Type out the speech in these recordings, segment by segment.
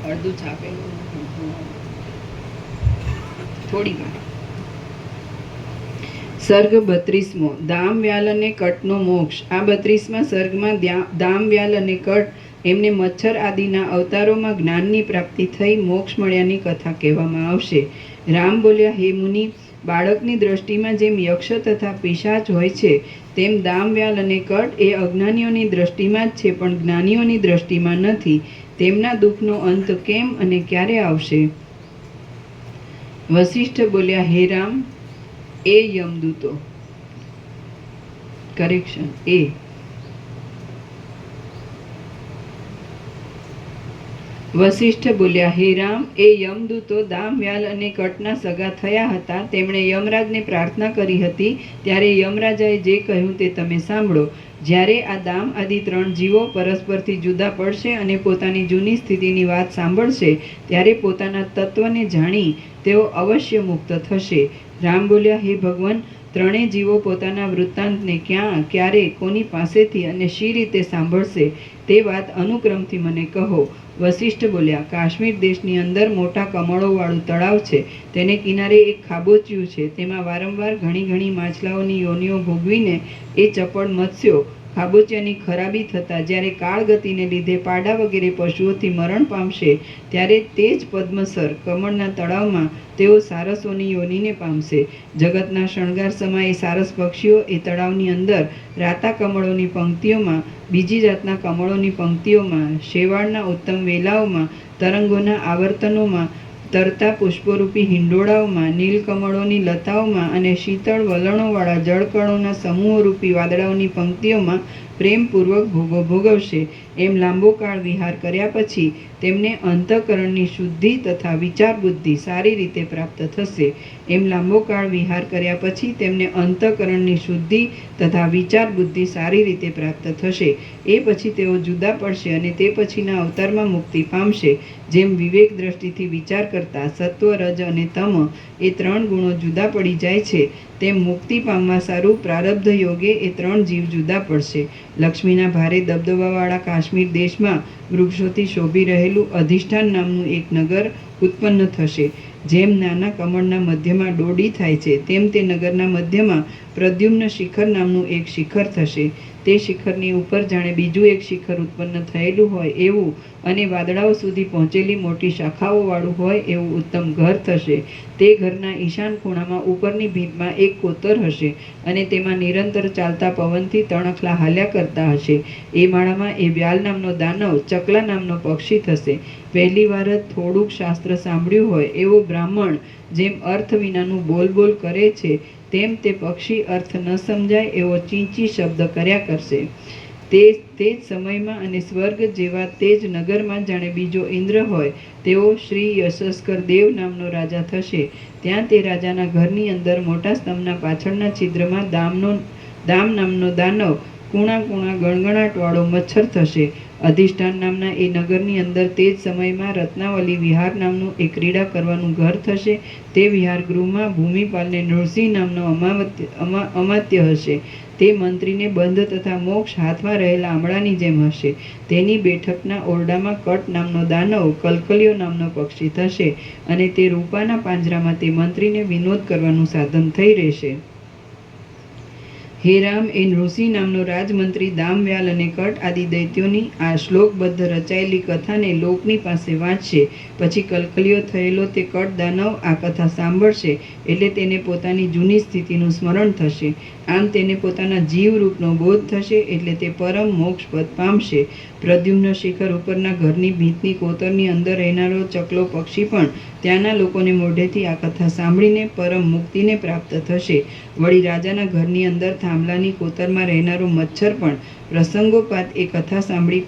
અડધું છાપેલું થોડી વાર. સર્ગ 32મો દામ વ્યાલ અને કટનો મોક્ષ. આ 32મા સર્ગમાં દામ વ્યાલ અને કટ એમને મચ્છર આદિના અવતારોમાં જ્ઞાનની પ્રાપ્તિ થઈ મોક્ષ મળ્યાની કથા કહેવામાં આવશે. રામ બોલ્યા, હે મુનિ, બાળકની દ્રષ્ટિમાં જેમ યક્ષ તથા પિશાચ હોય છે તેમ દામ વ્યાલ અને કટ એ અજ્ઞાનીઓની દ્રષ્ટિમાં જ છે પણ જ્ઞાનીઓની દ્રષ્ટિમાં નથી. તેમના દુઃખનો અંત કેમ અને ક્યારે આવશે? વશિષ્ઠ બોલ્યા, હે રામ, એ યમદૂતો કરેક્શન એ વશિષ્ઠ બોલ્યા, હે રામ, એ યમદૂતો દામ વ્યાલ અને કટના સગા થયા હતા. તેમણે યમરાજને પ્રાર્થના કરી હતી. ત્યારે યમરાજાએ જે કહ્યું તે તમે સાંભળો. જ્યારે આ દામ આદિ 3 જીવો પરસ્પરથી જુદા પડશે અને પોતાની જૂની સ્થિતિની વાત સાંભળશે ત્યારે પોતાના તત્વને જાણી તેઓ અવશ્ય મુક્ત થશે. રામ બોલ્યા, હે ભગવાન, 3 જીવો પોતાના વૃત્તાંતને ક્યાં, ક્યારે, કોની પાસેથી અને શી રીતે સાંભળશે તે વાત અનુક્રમથી મને કહો. વશિષ્ઠ બોલ્યા, કાશ્મીર દેશની અંદર મોટા કમળોવાળું તળાવ છે. તેને કિનારે એક ખાબોચિયું છે. તેમાં વારંવાર ઘણી માછલાઓની યોનિઓ ભોગવીને એ ચપળ મત્સ્યો ખાબોચિયાની ખરાબી થતાં જ્યારે કાળગતિને લીધે પાડા વગેરે પશુઓથી મરણ પામશે ત્યારે તે જ પદ્મસર કમળના તળાવમાં તેઓ સારસોની યોનિને પામશે. જગતના શણગાર સમયે સારસ પક્ષીઓ એ તળાવની અંદર રાતા કમળોની પંક્તિઓમાં, બીજી જાતના કમળોની પંક્તિઓમાં, શેવાળના ઉત્તમ વેલાઓમાં, તરંગોના આવર્તનોમાં, તરતા પુષ્પરૂપી હિંડોળાઓમાં, નીલકમળોની લતાઓમાં અને શીતળ વલણોવાળા જળકણોના સમૂહરૂપી વાદળાઓની પંક્તિઓમાં પ્રેમપૂર્વક ભોગો ભોગવશે. એમ લાંબો કાળ વિહાર કર્યા પછી તેમને અંતઃકરણની શુદ્ધિ તથા વિચાર બુદ્ધિ સારી રીતે પ્રાપ્ત થશે. એમ લાંબો કાળ વિહાર કર્યા પછી તેમને અંતઃકરણની શુદ્ધિ તથા વિચાર બુદ્ધિ સારી રીતે પ્રાપ્ત થશે. એ પછી તેઓ જુદા પડશે અને તે પછીના અવતારમાં મુક્તિ પામશે. જેમ વિવેક દ્રષ્ટિથી વિચાર કરતા સત્વ, રજ અને તમ એ 3 ગુણો જુદા પડી જાય છે તેમ મુક્તિ પામવા સારું પ્રારબ્ધ યોગે એ 3 જીવ જુદા પડશે. લક્ષ્મીના ભારે દબદબાવાળા કાશ્મીર દેશમાં વૃક્ષોથી શોભી રહેલું અધિષ્ઠાન નામનું એક નગર ઉત્પન્ન થશે. જેમ નાના કમળના મધ્યમાં ડોડી થાય છે તેમ તે નગરના મધ્યમાં પ્રદ્યુમ્ન શિખર નામનું એક શિખર થશે. તે શિખરની ઉપર જાણે બીજું એક શિખર ઉત્પન્ન થયેલું હોય એવું અને વાદળાઓ સુધી પહોંચેલી મોટી શાખાઓવાળું હોય એવું ઉત્તમ ઘર થશે. તે ઘરના ઈશાન ખૂણામાં ઉપરની ભીંતમાં એક કોતર હશે અને તેમાં નિરંતર ચાલતા પવનથી તણખલા હાલ્યા કરતા હશે. એ માળામાં એ વ્યાલ નામનો દાનવ ચકલા નામનો પક્ષી થશે. પહેલી વાર જ થોડુંક શાસ્ત્ર સાંભળ્યું હોય એવો બ્રાહ્મણ જેમ અર્થ વિનાનું બોલ કરે છે તેમ તે પક્ષી અર્થ ન સમજાય એવો ચીંચી શબ્દ કર્યા કરશે. તે જ સમયમાં અને સ્વર્ગ જેવા તે જ નગરમાં જાણે બીજો ઇન્દ્ર હોય તેવો શ્રી યશસ્કર દેવ નામનો રાજા થશે. ત્યાં તે રાજાના ઘરની અંદર મોટા સ્તંભના પાછળના છિદ્રમાં દામ નામનો દાનવ કૂણા ગણગણાટવાળો મચ્છર થશે. અધિષ્ઠાન નામના એ નગરની અંદર તે જ સમયમાં રત્નાવલી વિહાર નામનું એક ક્રીડા કરવાનું ઘર થશે. તે વિહાર ગૃહમાં ભૂમિપાલને નૃસિંહ નામનો અમાત્ય હશે. તે મંત્રીને બંધ તથા મોક્ષ હાથમાં રહેલા આમળાની જેમ હશે. તેની બેઠકના ઓરડામાં કટ નામનો દાનવ કલકલિયો નામનો પક્ષી થશે અને તે રૂપાના પાંજરામાં તે મંત્રીને વિનોદ કરવાનું સાધન થઈ રહેશે. હે રામ, એ નૃસિંહ નામનો રાજમંત્રી દામ, વ્યાલ અને કટ આદિ દૈત્યોની આ શ્લોકબદ્ધ રચાયેલી કથાને લોકની પાસે વાંચશે. પછી કલકલિયો થયેલો તે કટ દાનવ આ કથા સાંભળશે એટલે તેને પોતાની જૂની સ્થિતિનું સ્મરણ થશે. આમ તેને પોતાના જીવરૂપનો બોધ થશે એટલે તે પરમ મોક્ષ પદ પામશે. પ્રદ્યુમ્ન શિખર ઉપરના ઘરની ભીંતની કોતરની અંદર રહેનારો ચકલો પક્ષી પણ ત્યાંના લોકોને મોઢેથી આ કથા સાંભળીને પરમ મુક્તિને પ્રાપ્ત થશે. વળી રાજાના ઘરની અંદર થાંભલાની કોતરમાં રહેનારો મચ્છર પણ પ્રસંગોપાત એ કથા સાંભળી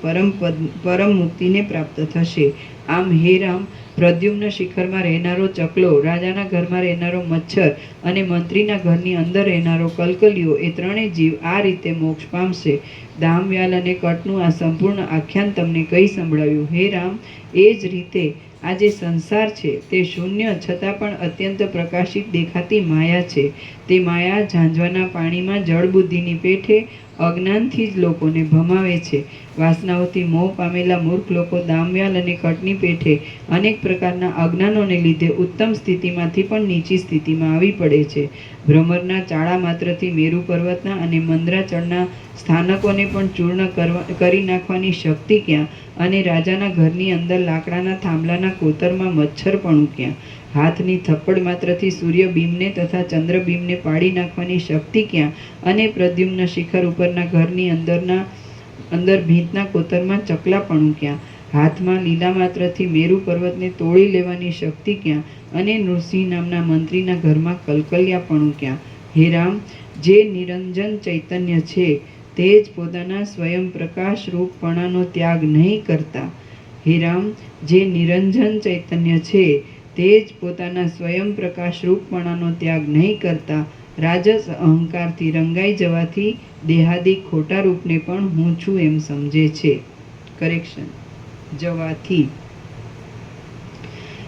પરમ મુક્તિને પ્રાપ્ત થશે. આમ હે રામ, પ્રદ્યુમ્ન શિખરમાં રહેનારો ચકલો, રાજાના ઘરમાં રહેનારો મચ્છર અને મંત્રીના ઘરની અંદર રહેનારો કલકલિયો એ 3 જીવ આ રીતે મોક્ષ પામશે. દામ, વ્યાલ અને કટનું આ સંપૂર્ણ આખ્યાન તમને કહી સંભળાવ્યું. હે રામ, એ જ રીતે આ જે સંસાર છે તે શૂન્ય છતાં પણ અત્યંત પ્રકાશિત દેખાતી માયા છે. તે માયા ઝાંઝવાના પાણીમાં જળબુદ્ધિની પેઠે અજ્ઞાનથી જ લોકોને ભમાવે છે. વાસનાઓથી મોહ પામેલા મૂર્ખ લોકો દામવ્યાલ અને કટની પેઠે અનેક પ્રકારના અજ્ઞાનોને લીધે ઉત્તમ સ્થિતિમાંથી પણ નીચી સ્થિતિમાં આવી પડે છે. ભ્રમરના ચાળા માત્રથી મેરુ પર્વતના અને મંદરાચળના સ્થાનકોને પણ ચૂર્ણ કરી નાખવાની શક્તિ ક્યાં? અને રાજાના ઘરની અંદર લાકડાના થાંભલાના કોતરમાં મચ્છરપણું ક્યાં? હાથની થપ્પડ માત્રથી સૂર્યબિંબને તથા ચંદ્રબિંબને પાડી નાખવાની શક્તિ ક્યાં? અને પ્રદ્યુમ્ન શિખર ઉપરના ઘરની અંદર ભીંતના કોતરમાં ચકલાપણું ક્યાં? હાથમાં લીલા માત્રથી મેરુ પર્વતને તોડી લેવાની શક્તિ ક્યાં? અને નૃસિંહ નામના મંત્રીના ઘરમાં કલકલિયાપણું ક્યાં? હે રામ, જે નિરંજન ચૈતન્ય છે તે જ પોતાના સ્વયં પ્રકાશ રૂપપણાનો ત્યાગ નહીં કરતા. હે રામ, જે નિરંજન ચૈતન્ય છે તે જ પોતાના સ્વયં પ્રકાશ રૂપપણાનો ત્યાગ નહીં કરતા રાજસ અહંકારથી રંગાઈ જવાથી દેહાદિક ખોટા રૂપને પણ હું છું એમ સમજે છે. કરેક્શન. જવાથી.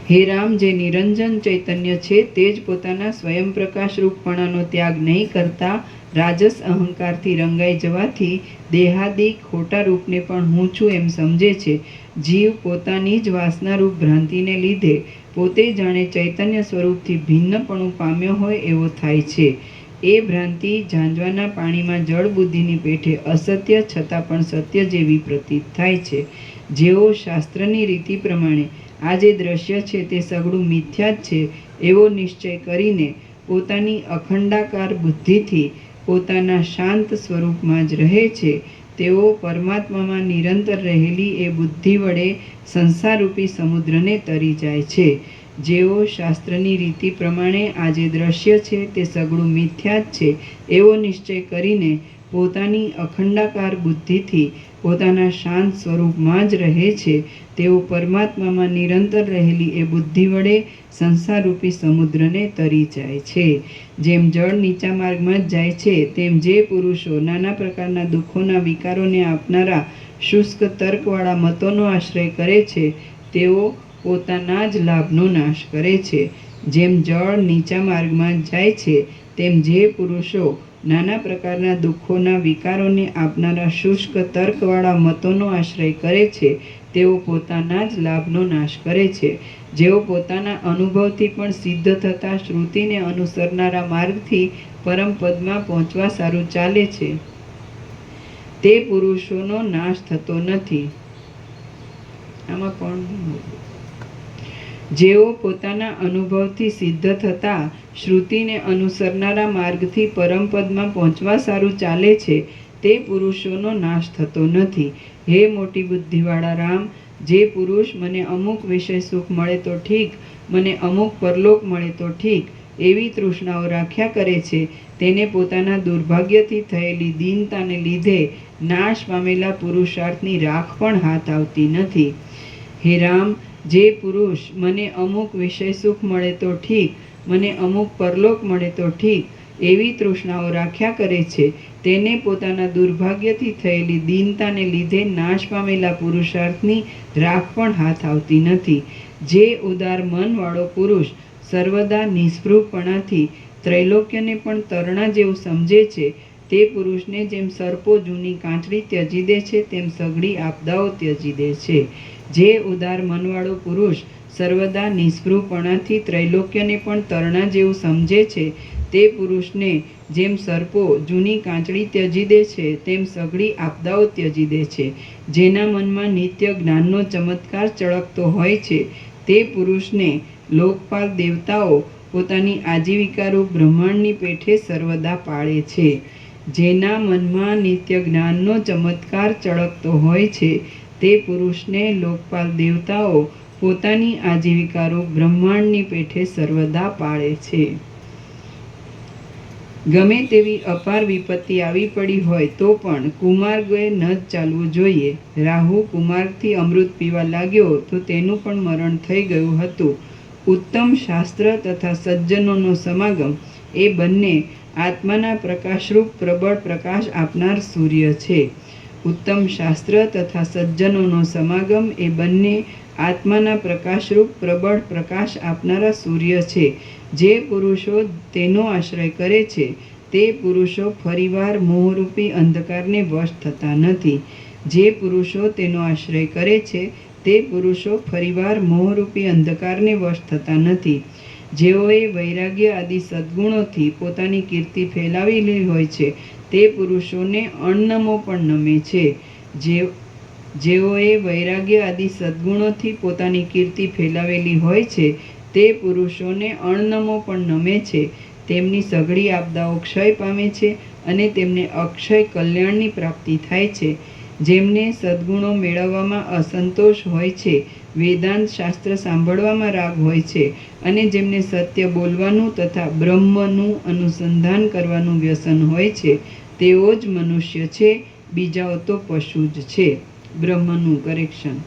હે રામ, જે નિરંજન ચૈતન્ય છે તે જ પોતાના સ્વયં પ્રકાશ રૂપપણાનો ત્યાગ નહીં કરતા રાજસ અહંકારથી રંગાઈ જવાથી દેહાદિક ખોટા રૂપને પણ હું છું એમ સમજે છે. જીવ પોતાની જ વાસનારૂપ ભ્રાંતિને લીધે પોતે જાણે ચૈતન્ય સ્વરૂપથી ભિન્નપણું પામ્યો હોય એવો થાય છે. એ ભ્રાંતિ ઝાંઝવાના પાણીમાં જળ બુદ્ધિની પેઠે અસત્ય છતાં પણ સત્ય જેવી પ્રતીત થાય છે. જેઓ શાસ્ત્રની રીતિ પ્રમાણે આ જે દ્રશ્ય છે તે સગળું મિથ્યા જ છે એવો નિશ્ચય કરીને પોતાની અખંડાકાર બુદ્ધિથી પોતાના શાંત સ્વરૂપમાં જ રહે છે, તેઓ પરમાત્મામાં નિરંતર રહેલી એ બુદ્ધિ વડે સંસારરૂપી સમુદ્રને તરી જાય છે. જેઓ શાસ્ત્રની રીતિ પ્રમાણે આ જે દ્રશ્ય છે તે સગળું મિથ્યા જ છે એવો નિશ્ચય કરીને પોતાની અખંડાકાર બુદ્ધિથી પોતાના શાંત સ્વરૂપમાં જ રહે છે, તેઓ પરમાત્મામાં નિરંતર રહેલી એ બુદ્ધિ વડે સંસારરૂપી સમુદ્રને તરી જાય છે. જેમ જળ નીચા માર્ગમાં જ જાય છે તેમ જે પુરુષો નાના પ્રકારના દુઃખોના વિકારોને આપનારા શુષ્ક તર્કવાળા મતોનો આશ્રય કરે છે તેઓ પોતાના જ લાભનો નાશ કરે છે. જેમ જળ નીચા માર્ગમાં જ જાય છે તેમ જે પુરુષો નાના પ્રકારના દુઃખોના વિકારોને આપનારા શુષ્ક તર્કવાળા મતોનો આશ્રય કરે છે તેઓ પોતાના જ લાભનો નાશ કરે છે. જેઓ પોતાના અનુભવથી પણ સિદ્ધ થતા શ્રુતિને અનુસરનારા માર્ગથી પરમપદમાં પહોંચવા સારું ચાલે છે તે પુરુષોનો નાશ થતો નથી. આમાં પણ જેઓ પોતાના અનુભવથી સિદ્ધ થતા શ્રુતિને અનુસરનારા માર્ગથી પરમપદમાં પહોંચવા સારું ચાલે છે તે પુરુષોનો નાશ થતો નથી. હે મોટી બુદ્ધિવાળા રામ, જે પુરુષ મને અમુક વિષય સુખ મળે તો ઠીક, મને અમુક પરલોક મળે તો ઠીક એવી તૃષ્ણાઓ રાખ્યા કરે છે તેને પોતાના દુર્ભાગ્યથી થયેલી દીનતાને લીધે નાશ પામેલા પુરુષાર્થની રાખ પણ હાથ આવતી નથી. હે રામ, જે પુરુષ મને અમુક વિષય સુખ મળે તો ઠીક, મને અમુક પરલોક મળે તો ઠીક એવી તૃષ્ણાઓ રાખ્યા કરે છે તેને પોતાના દુર્ભાગ્યથી થયેલી દીનતાને લીધે નાશ પામેલા પુરુષાર્થની રાખ પણ હાથ આવતી નથી. જે ઉદાર મનવાળો પુરુષ સર્વદા નિસ્પૃહપણાથી ત્રૈલોક્યને પણ તરણા જેવું સમજે છે તે પુરુષને જેમ સર્પો જૂની કાંચડી ત્યજી દે છે તેમ સઘળી આપદાઓ ત્યજી દે છે. જે ઉદાર મનવાળો પુરુષ સર્વદા નિસ્પૃહપણાથી ત્રૈલોક્યને પણ તરણા જેવું સમજે છે તે પુરુષને જેમ સર્પો જૂની કાંચડી ત્યજી દે છે તેમ સઘળી આપદાઓ ત્યજી દે છે. જેના મનમાં નિત્ય જ્ઞાનનો ચમત્કાર ચળકતો હોય છે તે પુરુષને લોકપાલ દેવતાઓ પોતાની આજીવિકારૂપ બ્રહ્માંડની પેઠે સર્વદા પાળે છે. જેના મનમાં નિત્ય જ્ઞાનનો ચમત્કાર ચળકતો હોય છે તે પુરુષને લોકપાલ દેવતાઓ પોતાની આજીવિકારૂપ બ્રહ્માંડની પેઠે સર્વદા પાળે છે. ગમે તેવી અપાર વિપત્તિ આવી પડી હોય તો પણ કુમાર્ગે ન જ ચાલવું જોઈએ. રાહુ કુમાર્ગથી અમૃત પીવા લાગ્યો તો તેનું પણ મરણ થઈ ગયું હતું. ઉત્તમ શાસ્ત્ર તથા સજ્જનોનો સમાગમ એ બંને આત્માના પ્રકાશરૂપ પ્રબળ પ્રકાશ આપનાર સૂર્ય છે. ઉત્તમ શાસ્ત્ર તથા સજ્જનોનો સમાગમ એ બંને આત્માના પ્રકાશરૂપ પ્રબળ પ્રકાશ આપનારા સૂર્ય છે. જે પુરુષો તેનો આશ્રય કરે છે તે પુરુષો ફરીવાર મોહરૂપી અંધકારને વશ થતા નથી. જે પુરુષો તેનો આશ્રય કરે છે તે પુરુષો ફરીવાર મોહરૂપી અંધકારને વશ થતા નથી. જેઓએ વૈરાગ્ય આદિ સદ્ગુણોથી પોતાની કીર્તિ ફેલાવેલી હોય છે તે પુરુષોને અણનમો પણ નમે છે. જેઓએ વૈરાગ્ય આદિ સદ્ગુણોથી પોતાની કીર્તિ ફેલાવેલી હોય છે તે પુરુષોને અણનમો પણ નમે છે. તેમની સઘળી આપદાઓ ક્ષય પામે છે અને તેમને અક્ષય કલ્યાણની પ્રાપ્તિ થાય છે. જેમને સદ્ગુણો મેળવવામાં અસંતોષ હોય છે, વેદાંત શાસ્ત્ર સાંભળવામાં રાગ હોય છે અને જેમને સત્ય બોલવાનું તથા બ્રહ્મનું અનુસંધાન કરવાનું વ્યસન હોય છે તેઓ જ મનુષ્ય છે, બીજાઓ તો પશુ જ છે. બ્રહ્મનું કરેક્શન.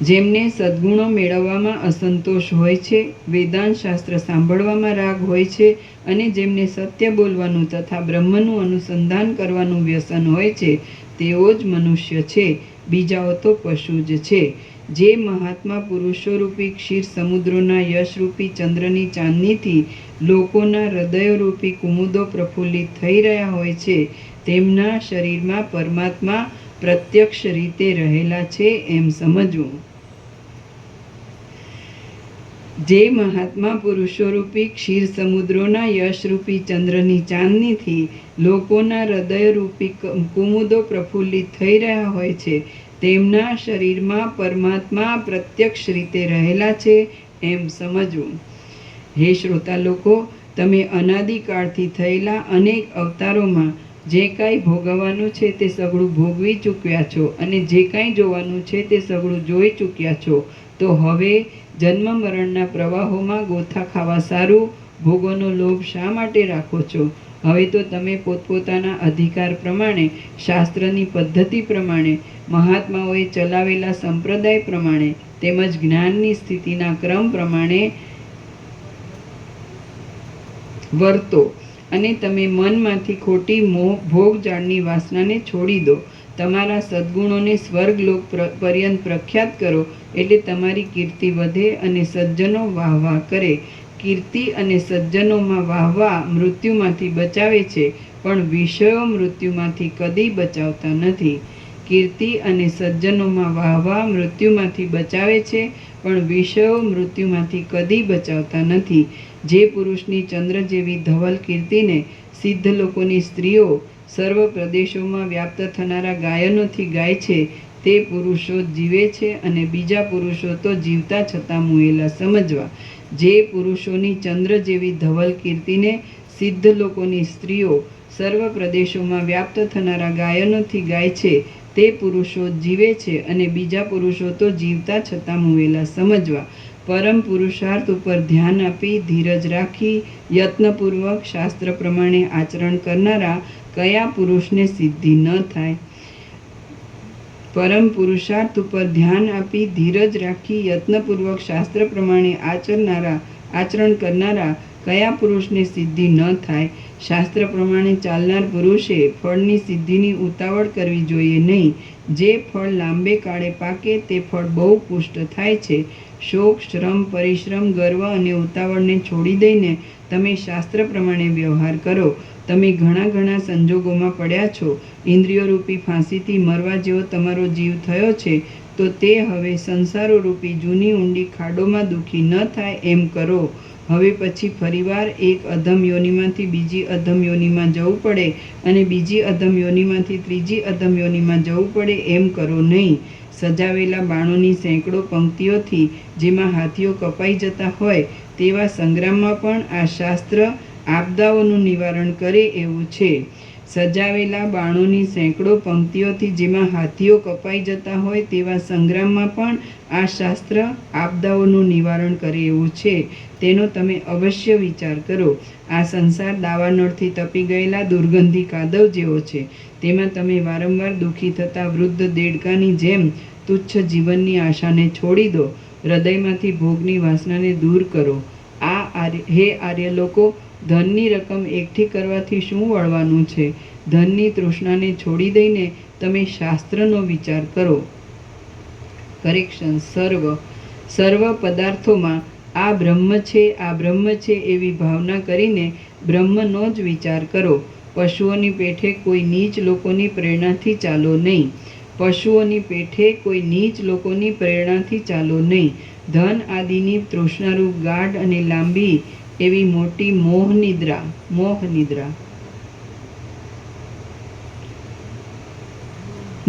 જેમને સદ્ગુણો મેળવવામાં અસંતોષ હોય છે, વેદાંત શાસ્ત્ર સાંભળવામાં રાગ હોય છે અને જેમને સત્ય બોલવાનું તથા બ્રહ્મનું અનુસંધાન કરવાનું વ્યસન હોય છે તેઓ જ મનુષ્ય છે, બીજાઓ તો પશુ જ છે. જે મહાત્મા પુરુષોરૂપી ક્ષીર સમુદ્રોના યશરૂપી ચંદ્રની ચાંદનીથી લોકોના હૃદયરૂપી કુમુદો પ્રફુલ્લિત થઈ રહ્યા હોય છે તેમના શરીરમાં પરમાત્મા પ્રત્યક્ષ રીતે રહેલા છે એમ સમજવું. જે મહાત્મા પુરુષોરૂપી ક્ષીર સમુદ્રોના યશરૂપી ચંદ્રની ચાંદનીથી લોકોના હૃદયરૂપી કુમુદો પ્રફુલ્લિત થઈ રહ્યા હોય છે તેમના શરીરમાં પરમાત્મા પ્રત્યક્ષ રીતે રહેલા છે એમ સમજવું. હે શ્રોતા લોકો, તમે અનાદિકાળથી થયેલા અનેક અવતારોમાં જે કાંઈ ભોગવવાનું છે તે સઘળું ભોગવી ચૂક્યા છો અને જે કાંઈ જોવાનું છે તે સઘળું જોઈ ચૂક્યા છો. તો હવે જન્મ મરણના પ્રવાહોમાં ગોથા ખાવા સારું ભોગોનો લોભ શા માટે રાખો છો? હવે તો તમે પોતપોતાના અધિકાર પ્રમાણે, શાસ્ત્રની પદ્ધતિ પ્રમાણે, મહાત્માઓએ ચલાવેલા સંપ્રદાય પ્રમાણે તેમજ જ્ઞાનની સ્થિતિના ક્રમ પ્રમાણે વર્તો અને તમે મનમાંથી ખોટી ભોગ જાળની વાસનાને છોડી દો. તમારા સદ્ગુણોને સ્વર્ગલોક પર્યંત પ્રખ્યાત કરો એટલે તમારી કીર્તિ વધે અને સજ્જનો વાહવાહ કરે. કીર્તિ અને સજ્જનોમાં વાહવાહ મૃત્યુમાંથી બચાવે છે પણ વિષયો મૃત્યુમાંથી કદી બચાવતા નથી. કીર્તિ અને સજ્જનોમાં વાહવાહ મૃત્યુમાંથી બચાવે છે પણ વિષયો મૃત્યુમાંથી કદી બચાવતા નથી. જે પુરુષની ચંદ્ર જેવી ધવલ કીર્તિને સિદ્ધ લોકોની સ્ત્રીઓ સર્વ પ્રદેશોમાં વ્યાપ્ત થનારા ગાયનોથી ગાય છે તે પુરુષો જીવે છે અને બીજા પુરુષો તો જીવતા છતાં મુયેલા સમજવા. જે પુરુષોની ચંદ્ર જેવી ધવલ કીર્તિને સિદ્ધ લોકોની સ્ત્રીઓ સર્વ પ્રદેશોમાં વ્યાપ્ત થનારા ગાયનોથી ગાય છે તે પુરુષો જીવે છે અને બીજા પુરુષો તો જીવતા છતાં મુયેલા સમજવા. પરમ પુરુષાર્થ ઉપર ધ્યાન આપી ધીરજ રાખી યત્નપૂર્વક શાસ્ત્ર પ્રમાણે આચરણ કરનારા કયા પુરુષને સિદ્ધિ ન થાય? પરમ પુરુષાર્થ ઉપર ધ્યાન આપી ધીરજ રાખી યત્નપૂર્વક શાસ્ત્ર પ્રમાણે આચરણ કરનારા કયા પુરુષને સિદ્ધિ ન થાય? શાસ્ત્ર પ્રમાણે ચાલનાર પુરુષે ફળની સિદ્ધિની ઉતાવળ કરવી જોઈએ નહીં. જે ફળ લાંબે કાળે પાકે તે ફળ બહુ પુષ્ટ થાય છે. શોક, શ્રમ, પરિશ્રમ, ગર્વ અને ઉતાવળને છોડી દઈને તમે શાસ્ત્ર પ્રમાણે વ્યવહાર કરો. તમે ઘણા સંજોગોમાં પડ્યા છો. ઇન્દ્રિયોરૂપી ફાંસીથી મરવા જેવો તમારો જીવ થયો છે તો તે હવે સંસારોરૂપી જૂની ઊંડી ખાડોમાં દુઃખી ન થાય એમ કરો. હવે પછી ફરીવાર એક અધમ યોનિમાંથી બીજી અધમ યોનિમાં જવું પડે અને બીજી અધમ યોનિમાંથી ત્રીજી અધમ યોનિમાં જવું પડે એમ કરો નહીં. સજાવેલા બાણોની સેંકડો પંક્તિઓથી જેમાં હાથીઓ કપાઈ જતા હોય તેવા સંગ્રામમાં પણ આ શાસ્ત્ર આપદાઓનું નિવારણ કરે એવું છે. સજાવેલા બાણોની સેંકડો પંક્તિઓથી જેમાં હાથીઓ કપાઈ જતા હોય તેવા સંગ્રામમાં પણ આ શાસ્ત્ર આપદાઓનું નિવારણ કરે એવું છે. તેનો તમે અવશ્ય વિચાર કરો. આ સંસાર દાવાનળથી તપી ગયેલા દુર્ગંધી કાદવ જેવો છે. તેમાં તમે વારંવાર દુઃખી થતા વૃદ્ધ દેડકાની જેમ તુચ્છ જીવનની આશાને છોડી દો. હૃદયમાંથી ભોગની વાસનાને દૂર કરો. હે આર્ય લોકો, ધનની રકમ એકઠી કરવાથી શું વળવાનું છે? ધનની તૃષ્ણાને છોડી દઈને તમે શાસ્ત્રનો વિચાર કરો. કરેક્શન. સર્વ પદાર્થોમાં આ બ્રહ્મ છે, આ બ્રહ્મ છે એવી ભાવના કરીને બ્રહ્મનો જ વિચાર કરો. પશુઓની પેઠે કોઈ નીચ લોકોની પ્રેરણાથી ચાલો નહીં. પશુઓની પેઠે કોઈ નીચ લોકોની પ્રેરણાથી ચાલો નહીં. ધન આદિની તૃષ્ણારૂપ ગાઢ અને લાંબી એવી મોટી મોહનિદ્રા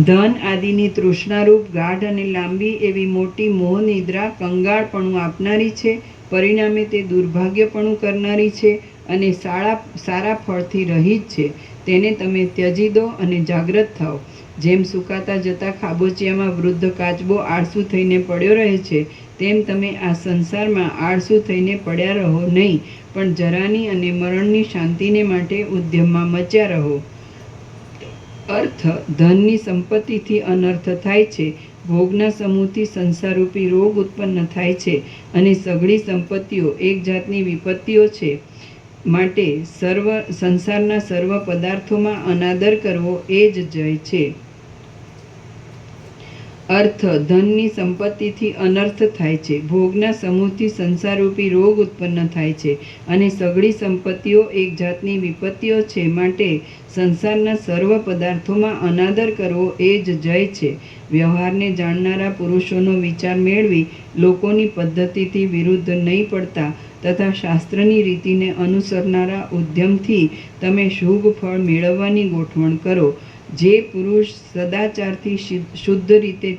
ધન આદિની તૃષ્ણારૂપ ગાઢ અને લાંબી એવી મોટી મોહનિદ્રા કંગાળપણું આપનારી છે. પરિણામે તે દુર્ભાગ્યપણું કરનારી છે અને સારા ફળથી રહિત છે. તેને તમે ત્યજી દો અને જાગ્રત થાઓ. જેમ સુકાતા જતા ખાબોચિયામાં વૃદ્ધ કાચબો આળસુ થઈને પડ્યો રહે છે, તેમ તમે આ સંસારમાં આળસુ થઈને પડ્યા રહો નહીં, પણ જરાની અને મરણની શાંતિને માટે ઉદ્યમમાં મચ્યા રહો. અર્થ: ધનની સંપત્તિથી અનર્થ થાય છે, ભોગના સમૂહથી સંસારરૂપી રોગ ઉત્પન્ન થાય છે અને સઘળી સંપત્તિઓ એક જાતની વિપત્તિઓ છે. માટે સંસારના સર્વ પદાર્થોમાં અનાદર કરવો એ જ જય છે. અર્થ: ધનની સંપત્તિથી અનર્થ થાય છે, ભોગના સમૂહથી સંસારરૂપી રોગ ઉત્પન્ન થાય છે અને સઘળી સંપત્તિઓ એક જાતની વિપત્તિઓ છે. માટે સંસારના સર્વ પદાર્થોમાં અનાદર કરવો એ જ જય છે. વ્યવહારને જાણનારા પુરુષોનો વિચાર મેળવી લોકોની પદ્ધતિથી વિરુદ્ધ નહીં પડતા તથા શાસ્ત્રની રીતિને અનુસરનારા ઉદ્યમથી તમે શુભ ફળ મેળવવાની ગોઠવણ કરો. જે પુરુષ સદાચારથી શુદ્ધ રીતે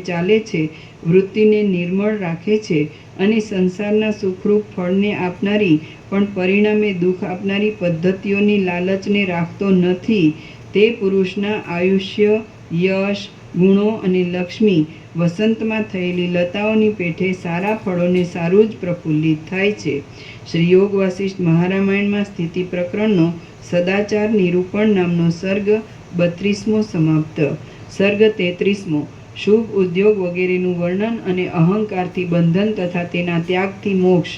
ચાલે છે, વૃત્તિને નિર્મળ રાખે છે અને સંસારના સુખરૂપ ફળને આપનારી પણ પરિણામે દુઃખ આપનારી પદ્ધતિઓની લાલચને રાખતો નથી, તે પુરુષના આયુષ્ય, યશ, ગુણો અને લક્ષ્મી વસંતમાં થયેલી લતાઓની પેઠે સારા ફળોને સારું જ પ્રફુલ્લિત થાય છે. શ્રી યોગ વાસિષ્ઠ મહારામાયણમાં સ્થિતિ પ્રકરણનો સદાચાર નિરૂપણ નામનો સર્ગ 32મો સમાપ્ત. સર્ગ 33મો શુભ ઉદ્યોગ વગેરેનું વર્ણન અને અહંકારથી બંધન તથા તેના ત્યાગથી મોક્ષ.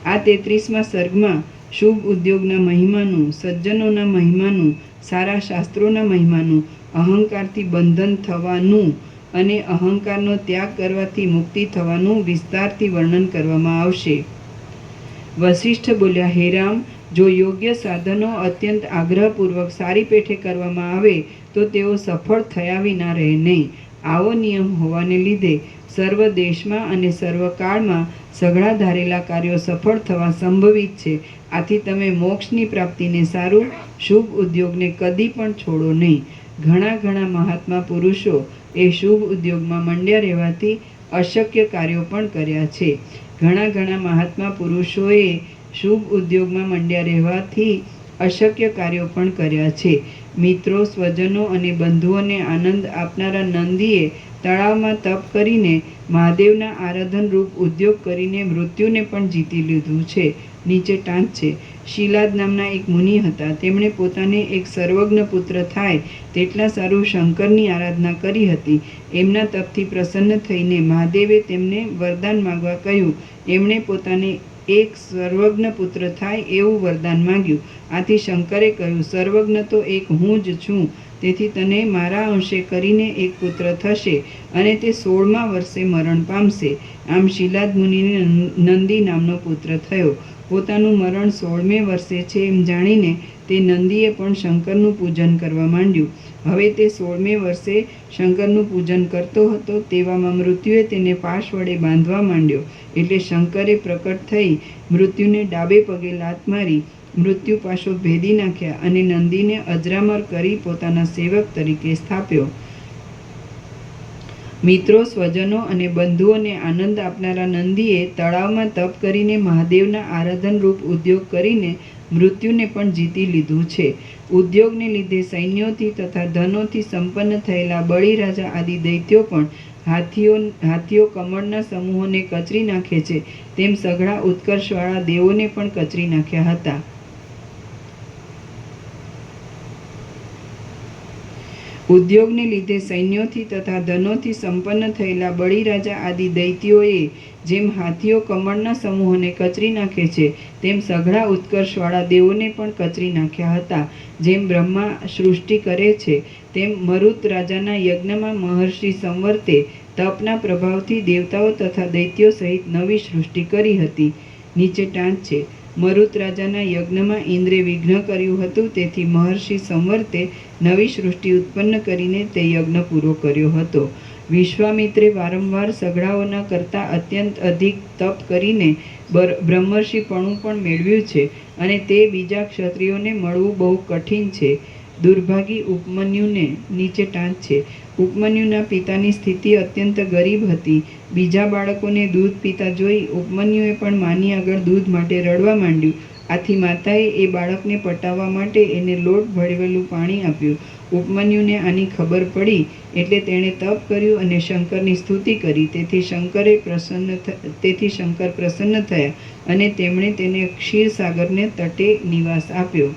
આ 33મા સર્ગમાં શુભ ઉદ્યોગના મહિમાનું, સજ્જનોના મહિમાનું, સારા શાસ્ત્રોના મહિમાનું, અહંકારથી બંધન થવાનું અને અહંકારનો ત્યાગ કરવાથી મુક્તિ થવાનું વિસ્તારથી વર્ણન કરવામાં આવશે. વસિષ્ઠ બોલ્યા, હે રામ, જો યોગ્ય સાધનો અત્યંત આગ્રહપૂર્વક સારી પેઠે કરવામાં આવે તો તેઓ સફળ થયા વિના રહે નહીં. આવો નિયમ હોવાને લીધે સર્વ દેશમાં અને સર્વ કાળમાં સઘળા ધારેલા કાર્યો સફળ થવા સંભવિત છે. આથી તમે મોક્ષની પ્રાપ્તિને સારું શુભ ઉદ્યોગને કદી પણ છોડો નહીં. ઘણા મહાત્મા પુરુષો એ શુભ ઉદ્યોગમાં મંડ્યા રહેવાથી અશક્ય કાર્યો પણ કર્યા છે. ઘણા મહાત્મા પુરુષોએ શુભ ઉદ્યોગમાં મંડ્યા રહેવાથી અશક્ય કાર્યો પણ કર્યા છે. મિત્રો, સ્વજનો અને બંધુઓને આનંદ આપનારા નંદીએ તળાવમાં તપ કરીને મહાદેવના આરાધન રૂપ ઉદ્યોગ કરીને મૃત્યુને પણ જીતી લીધું છે. નીચે ટાંચ છે. શિલાદ નામના એક મુનિ હતા. તેમણે પોતાને એક સર્વજ્ઞ પુત્ર થાય તેટલા સારું શંકરની આરાધના કરી હતી. એમના તપથી પ્રસન્ન થઈને મહાદેવે તેમને વરદાન માંગવા કહ્યું. એમણે પોતાને એક સર્વજ્ઞ પુત્ર થાય એવું વરદાન માંગ્યું. આથી શંકરે કહ્યું, સર્વજ્ઞ તો એક હું જ છું, તેથી તને મારા અંશે કરીને એક પુત્ર થશે અને તે 16મા વર્ષે મરણ પામશે. આમ શિલાદ મુનિને નંદી નામનો પુત્ર થયો. પોતાનું મરણ 16મે વર્ષે છે એમ જાણીને તે નંદીએ પણ શંકરનું પૂજન કરવા માંડ્યું. હવે તે 16મે વર્ષે શંકરનું પૂજન કરતો હતો તેવામાં મૃત્યુએ તેને પાશ વડે બાંધવા માંડ્યો. એટલે શંકરે પ્રકટ થઈ મૃત્યુને ડાબે પગે લાત મારી મૃત્યુ પાશો ભેદી નાખ્યા અને નંદીને અજરામર કરી પોતાના સેવક તરીકે સ્થાપ્યો. મિત્રો, સ્વજનો અને બંધુઓને આનંદ આપનારા નંદીએ તળાવમાં તપ કરીને મહાદેવના આરાધન રૂપ ઉદ્યોગ કરીને મૃત્યુને પણ જીતી લીધું છે. ઉદ્યોગને લીધે સૈન્યોથી તથા ધનોથી સંપન્ન થયેલા બળી રાજા આદિ દૈત્યો પણ હાથીઓ કમળના સમૂહોને કચરી નાખે છે તેમ સઘળા ઉત્કર્ષવાળા દેવોને પણ કચરી નાખ્યા હતા. ઉદ્યોગને લીધે સૈન્યોથી તથા ધનોથી સંપન્ન થયેલા બળીરાજા આદિ દૈત્યોએ જેમ હાથીઓ કમળના સમૂહોને કચરી નાખે છે, તેમ સઘળા ઉત્કર્ષવાળા દેવોને પણ કચરી નાખ્યા હતા. જેમ બ્રહ્મા સૃષ્ટિ કરે છે, તેમ મરુત રાજાના યજ્ઞમાં મહર્ષિ સંવર્તે તપના પ્રભાવથી દેવતાઓ તથા દૈત્યો સહિત નવી સૃષ્ટિ કરી હતી. નીચે ટાંચ છે. મરુત રાજાના યજ્ઞમાં ઇન્દ્રે વિઘ્ન કર્યું હતું, તેથી મહર્ષિ સંવર્તે નવી સૃષ્ટિ ઉત્પન્ન કરીને તે યજ્ઞ પૂરો કર્યો હતો. વિશ્વામિત્રે વારંવાર સઘળાઓના કરતાં અત્યંત અધિક તપ કરીને બ્રહ્મર્ષિપણું પણ મેળવ્યું છે, અને તે બીજા ક્ષત્રિયોને મળવું બહુ કઠિન છે. દુર્ભાગી ઉપમન્યુને નીચે ટાંચ છે. ઉપમન્યુના પિતાની સ્થિતિ અત્યંત ગરીબ હતી. બીજા બાળકોને દૂધ પીતા જોઈ ઉપમન્યુએ પણ માની આગળ દૂધ માટે રડવા માંડ્યું. આથી માતાએ એ બાળકને પટાવવા માટે એને લોટ ભળવેલું પાણી આપ્યું. ઉપમન્યુને આની ખબર પડી એટલે તેણે તપ કર્યું અને શંકરની સ્તુતિ કરી. તેથી શંકર પ્રસન્ન થયા અને તેમણે તેને ક્ષીરસાગરને તટે નિવાસ આપ્યો.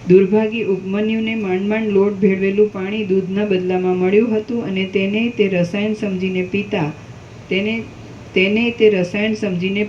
દુર્ભાગી ઉપમન્યુને માંડ માંડ લોટ ભેળવેલું પાણી દૂધના બદલામાં મળ્યું હતું, અને તેને તે રસાયણ સમજીને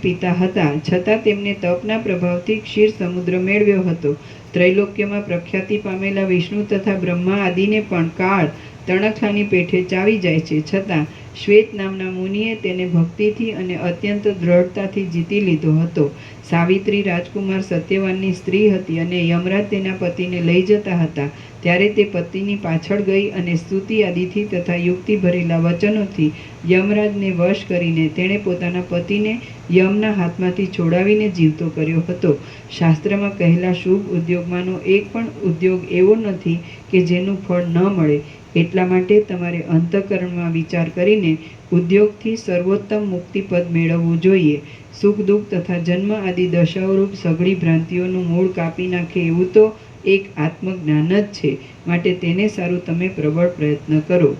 પીતા હતા. છતાં તેમને તપના પ્રભાવથી ક્ષીર સમુદ્ર મેળવ્યો હતો. ત્રૈલોક્યમાં પ્રખ્યાતિ પામેલા વિષ્ણુ તથા બ્રહ્મા આદિને પણ કાળ તણખલાની પેઠે ચાવી જાય છે, છતાં શ્વેત નામના મુનિએ તેને ભક્તિથી અને અત્યંત દ્રઢતાથી જીતી લીધો હતો. સાવિત્રી રાજકુમાર સત્યવાનની સ્ત્રી હતી, અને યમરાજ તેના પતિને લઈ જતા હતા. ત્યારે તે પતિની પાછળ ગઈ અને સ્તુતિ આદિથી તથા યુક્તિ ભરેલા વચનોથી યમરાજને વશ કરીને તેણે પોતાના પતિને યમના હાથમાંથી છોડાવીને જીવતો કર્યો હતો. શાસ્ત્રમાં કહેલા શુભ ઉદ્યોગમાંનો એક પણ ઉદ્યોગ એવો નથી કે જેનું ફળ ન મળે. એટલા માટે તમારે અંતઃકરણમાં વિચાર કરીને ઉદ્યોગથી સર્વોત્તમ મુક્તિપદ મેળવવું જોઈએ. સુખ દુઃખ તથા જન્મ આદિ દશાઓરૂપ સઘળી ભ્રાંતિઓનું મૂળ કાપી નાખે એવું તો એક આત્મજ્ઞાન જ છે. માટે તેને સારું તમે પ્રબળ પ્રયત્ન કરો.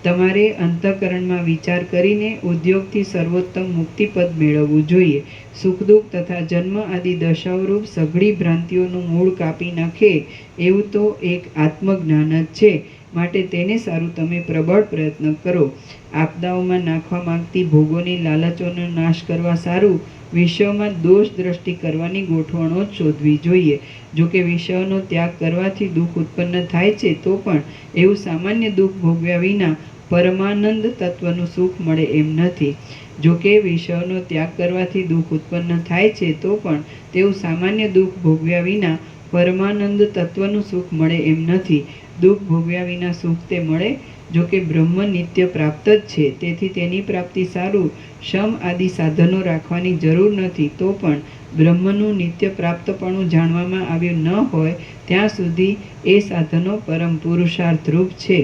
તમારે અંતઃકરણમાં વિચાર કરીને ઉદ્યોગથી સર્વોત્તમ મુક્તિપદ મેળવવું જોઈએ. સુખ દુઃખ તથા જન્મ આદિ દશાઓરૂપ સઘળી ભ્રાંતિઓનું મૂળ કાપી નાખે એવું તો એક આત્મજ્ઞાન જ છે. માટે તેને સારું તમે પ્રબળ પ્રયત્ન કરો. આપદાઓમાં નાખવા માંગતી ભોગોની લાલચોનો નાશ કરવા સારું વિષયોમાં દોષ દ્રષ્ટિ કરવાની ગોઠવણો જ શોધવી જોઈએ. જોકે વિષયોનો ત્યાગ કરવાથી દુઃખ ઉત્પન્ન થાય છે, તો પણ એવું સામાન્ય દુઃખ ભોગવ્યા વિના પરમાનંદ તત્વનું સુખ મળે એમ નથી. જોકે વિષયોનો ત્યાગ કરવાથી દુઃખ ઉત્પન્ન થાય છે, તો પણ તેવું સામાન્ય દુઃખ ભોગવ્યા વિના પરમાનંદ તત્વનું સુખ મળે એમ નથી. દુઃખ ભોગવ્યા વિના સુખ તે મળે. જોકે બ્રહ્મ નિત્ય પ્રાપ્ત જ છે, તેથી તેની પ્રાપ્તિ સારું શમ આદિ સાધનો રાખવાની જરૂર નથી. તો પણ બ્રહ્મનું નિત્ય પ્રાપ્તપણું જાણવામાં આવ્યું ન હોય ત્યાં સુધી એ સાધનો પરમ પુરુષાર્થરૂપ છે.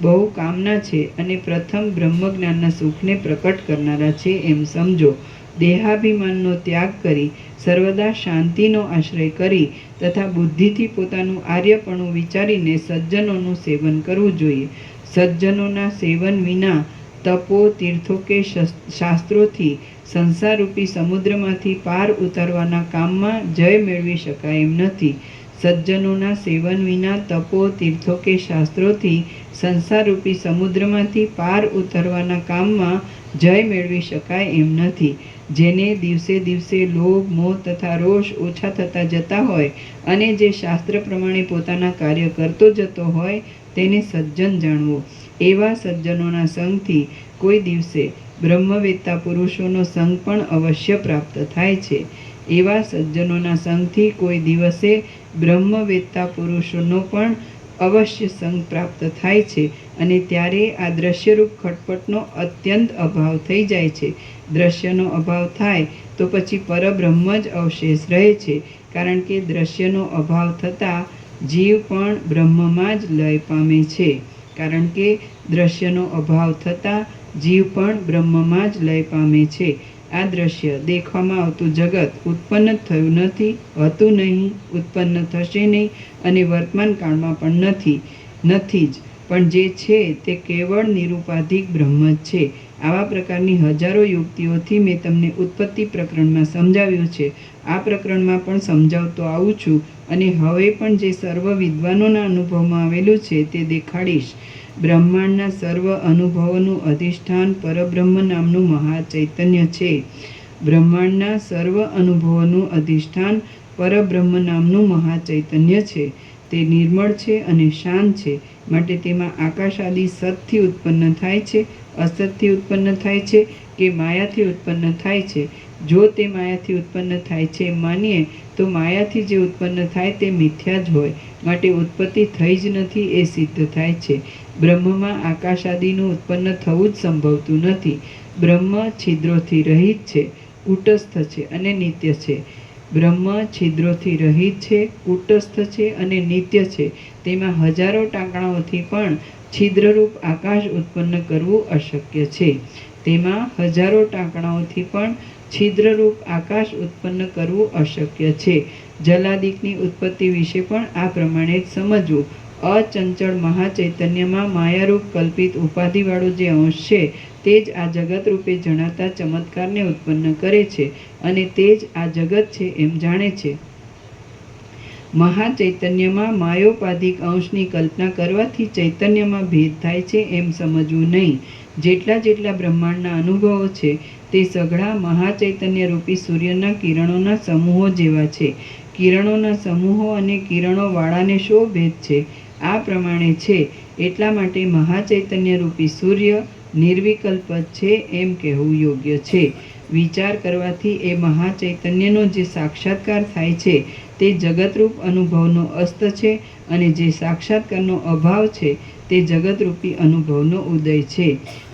બહુ કામના છે અને પ્રથમ બ્રહ્મજ્ઞાનના સુખને પ્રકટ કરનારા છે એમ સમજો. દેહાભિમાનનો ત્યાગ કરી સર્વદા શાંતિનો આશ્રય કરી તથા બુદ્ધિથી પોતાનું આર્યપણું વિચારીને સજ્જનોનું સેવન કરવું જોઈએ. સજ્જનોના સેવન વિના તપો તીર્થો કે શાસ્ત્રોથી સંસારરૂપી સમુદ્રમાંથી પાર ઉતારવાના કામમાં જય મેળવી શકાય એમ નથી. સજ્જનોના સેવન વિના તપો તીર્થો કે શાસ્ત્રોથી સંસારરૂપી સમુદ્રમાંથી પાર ઉતારવાના કામમાં જય મેળવી શકાય એમ નથી. જેને દિવસે દિવસે લોભ મોહ તથા રોષ ઓછા થતા જતા હોય અને જે શાસ્ત્ર પ્રમાણે પોતાના કાર્ય કરતો જતો હોય તેને સજ્જન જાણવો. એવા સજ્જનોના સંગથી કોઈ દિવસે બ્રહ્મવેત્તા પુરુષોનો સંગ પણ અવશ્ય પ્રાપ્ત થાય છે. એવા સજ્જનોના સંગથી કોઈ દિવસે બ્રહ્મવેત્તા પુરુષોનો પણ અવશ્ય સંગ પ્રાપ્ત થાય છે, અને ત્યારે આ દ્રશ્યરૂપ ખટપટનો અત્યંત અભાવ થઈ જાય છે. દ્રશ્યનો અભાવ થાય તો પછી પરબ્રહ્મ જ અવશેષ રહે છે, કારણ કે દ્રશ્યનો અભાવ થતાં જીવ પણ બ્રહ્મમાં જ લય પામે છે. કારણ કે દ્રશ્યનો અભાવ થતાં જીવ પણ બ્રહ્મમાં જ લય પામે છે. આ દ્રશ્ય દેખવામાં આવતું જગત ઉત્પન્ન જ થયું નથી, હતું નહીં, ઉત્પન્ન થશે નહીં અને વર્તમાન કાળમાં પણ નથી જ. પણ જે છે તે કેવળ નિરૂપાધિક બ્રહ્મ જ છે. આવા પ્રકારની હજારો યુક્તિઓથી મેં તમને ઉત્પત્તિ પ્રકરણમાં સમજાવ્યું છે. આ પ્રકરણમાં પણ સમજાવતો આવું છું અને હવે પણ જે સર્વ વિદ્વાનોના અનુભવમાં આવેલું છે તે દેખાડીશ. બ્રહ્માંડના સર્વ અનુભવોનું અધિષ્ઠાન પરબ્રહ્મ નામનું મહાચૈતન્ય છે. બ્રહ્માંડના સર્વ અનુભવોનું અધિષ્ઠાન પરબ્રહ્મ નામનું મહાચૈતન્ય છે. તે નિર્મળ છે અને શાંત છે. માટે તેમાં આકાશ આદિ સતથી ઉત્પન્ન થાય છે, અસતથી ઉત્પન્ન થાય છે કે માયાથી ઉત્પન્ન થાય છે. જો તે માયાથી ઉત્પન્ન થાય છે એમ માનીએ તો માયાથી જે ઉત્પન્ન થાય તે મિથ્યા જ હોય. માટે ઉત્પત્તિ થઈ જ નથી એ સિદ્ધ થાય છે. બ્રહ્મમાં આકાશ આદિનું ઉત્પન્ન થવું જ સંભવતું નથી. બ્રહ્મ છિદ્રોથી રહિત છે, કૂટસ્થ છે અને નિત્ય છે. બ્રહ્મ છિદ્રોથી રહિત છે, કૂટસ્થ છે અને નિત્ય છે. તેમાં હજારો ટાંકણાઓથી પણ છિદ્રરૂપ આકાશ ઉત્પન્ન કરવું અશક્ય છે. તેમાં હજારો ટાંકણાઓથી પણ છિદ્રરૂપ આકાશ ઉત્પન્ન કરવું અશક્ય છે. જલાદિકની ઉત્પત્તિ વિશે પણ આ પ્રમાણે જ સમજવું. અચંચળ મહાચૈતન્યમાં માયારૂપ કલ્પિત ઉપાધિવાળો જે અંશ છે તે જ આ જગત રૂપે જણાતા ચમત્કારને ઉત્પન્ન કરે છે અને તે જ આ જગત છે એમ જાણે છે. મહાચૈતન્યમાં માયોપાધિક અંશની કલ્પના કરવાથી ચૈતન્યમાં ભેદ થાય છે એમ સમજવું નહીં. જેટલા જેટલા બ્રહ્માંડના અનુભવો છે તે સઘળા મહાચૈતન્ય રૂપી સૂર્યના કિરણોના સમૂહો જેવા છે. કિરણોના સમૂહો અને કિરણોવાળાને શો ભેદ છે? આ પ્રમાણે છે. એટલા માટે મહાચૈતન્ય રૂપી સૂર્ય નિર્વિકલ્પ છે એમ કહેવું યોગ્ય છે. વિચાર કરવાથી એ મહાચૈતન્યનો જે સાક્ષાત્કાર થાય છે તે જગતરૂપ અનુભવનો અસ્ત છે અને જે સાક્ષાત્કારનો અભાવ છે તે જગતરૂપી અનુભવનો ઉદય છે.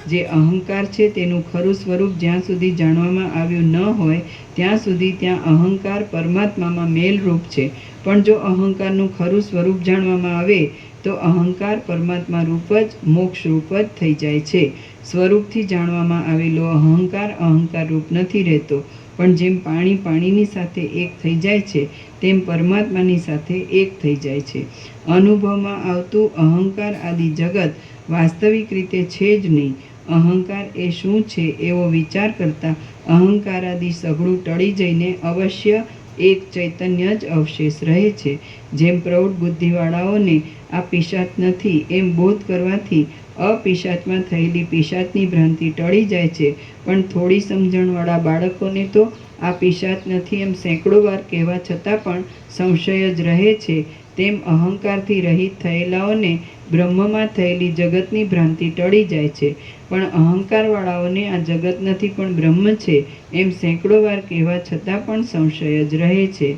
જે અહંકાર છે તેનું ખરું સ્વરૂપ જ્યાં સુધી જાણવામાં આવ્યું ન હોય ત્યાં સુધી ત્યાં અહંકાર પરમાત્મામાં મેલરૂપ છે. પણ જો અહંકારનું ખરું સ્વરૂપ જાણવામાં આવે તો અહંકાર પરમાત્મા રૂપ જ મોક્ષરૂપ જ થઈ જાય છે. સ્વરૂપથી જાણવામાં આવેલો અહંકાર અહંકાર રૂપ નથી રહેતો. પણ જેમ પાણી પાણીની સાથે એક થઈ જાય છે તેમ પરમાત્માની સાથે એક થઈ જાય છે. અનુભવમાં આવતું અહંકાર આદિ જગત વાસ્તવિક રીતે છે જ નહીં. અહંકાર એ શું છે એવો વિચાર કરતાં અહંકારાદિ સઘળું ટળી જઈને અવશ્ય એક ચૈતન્ય જ અવશેષ રહે છે. જેમ પ્રૌઢ બુદ્ધિવાળાઓને આ પિશાચ નથી એમ બોધ કરવાથી અપિશાચમાં થયેલી પિશાચની ભ્રાંતિ ટળી જાય છે. પણ થોડી સમજણવાળા બાળકોને તો આ પિશાચ નથી એમ સેંકડો વાર કહેવા છતાં પણ સંશય જ રહે છે. તેમ અહંકારથી રહિત થયેલાઓને બ્રહ્મમાં થયેલી જગતની ભ્રાંતિ ટળી જાય છે. પણ અહંકારવાળાઓને આ જગત નથી પણ બ્રહ્મ છે એમ સેંકડો વાર કહેવા છતાં પણ સંશય જ રહે છે.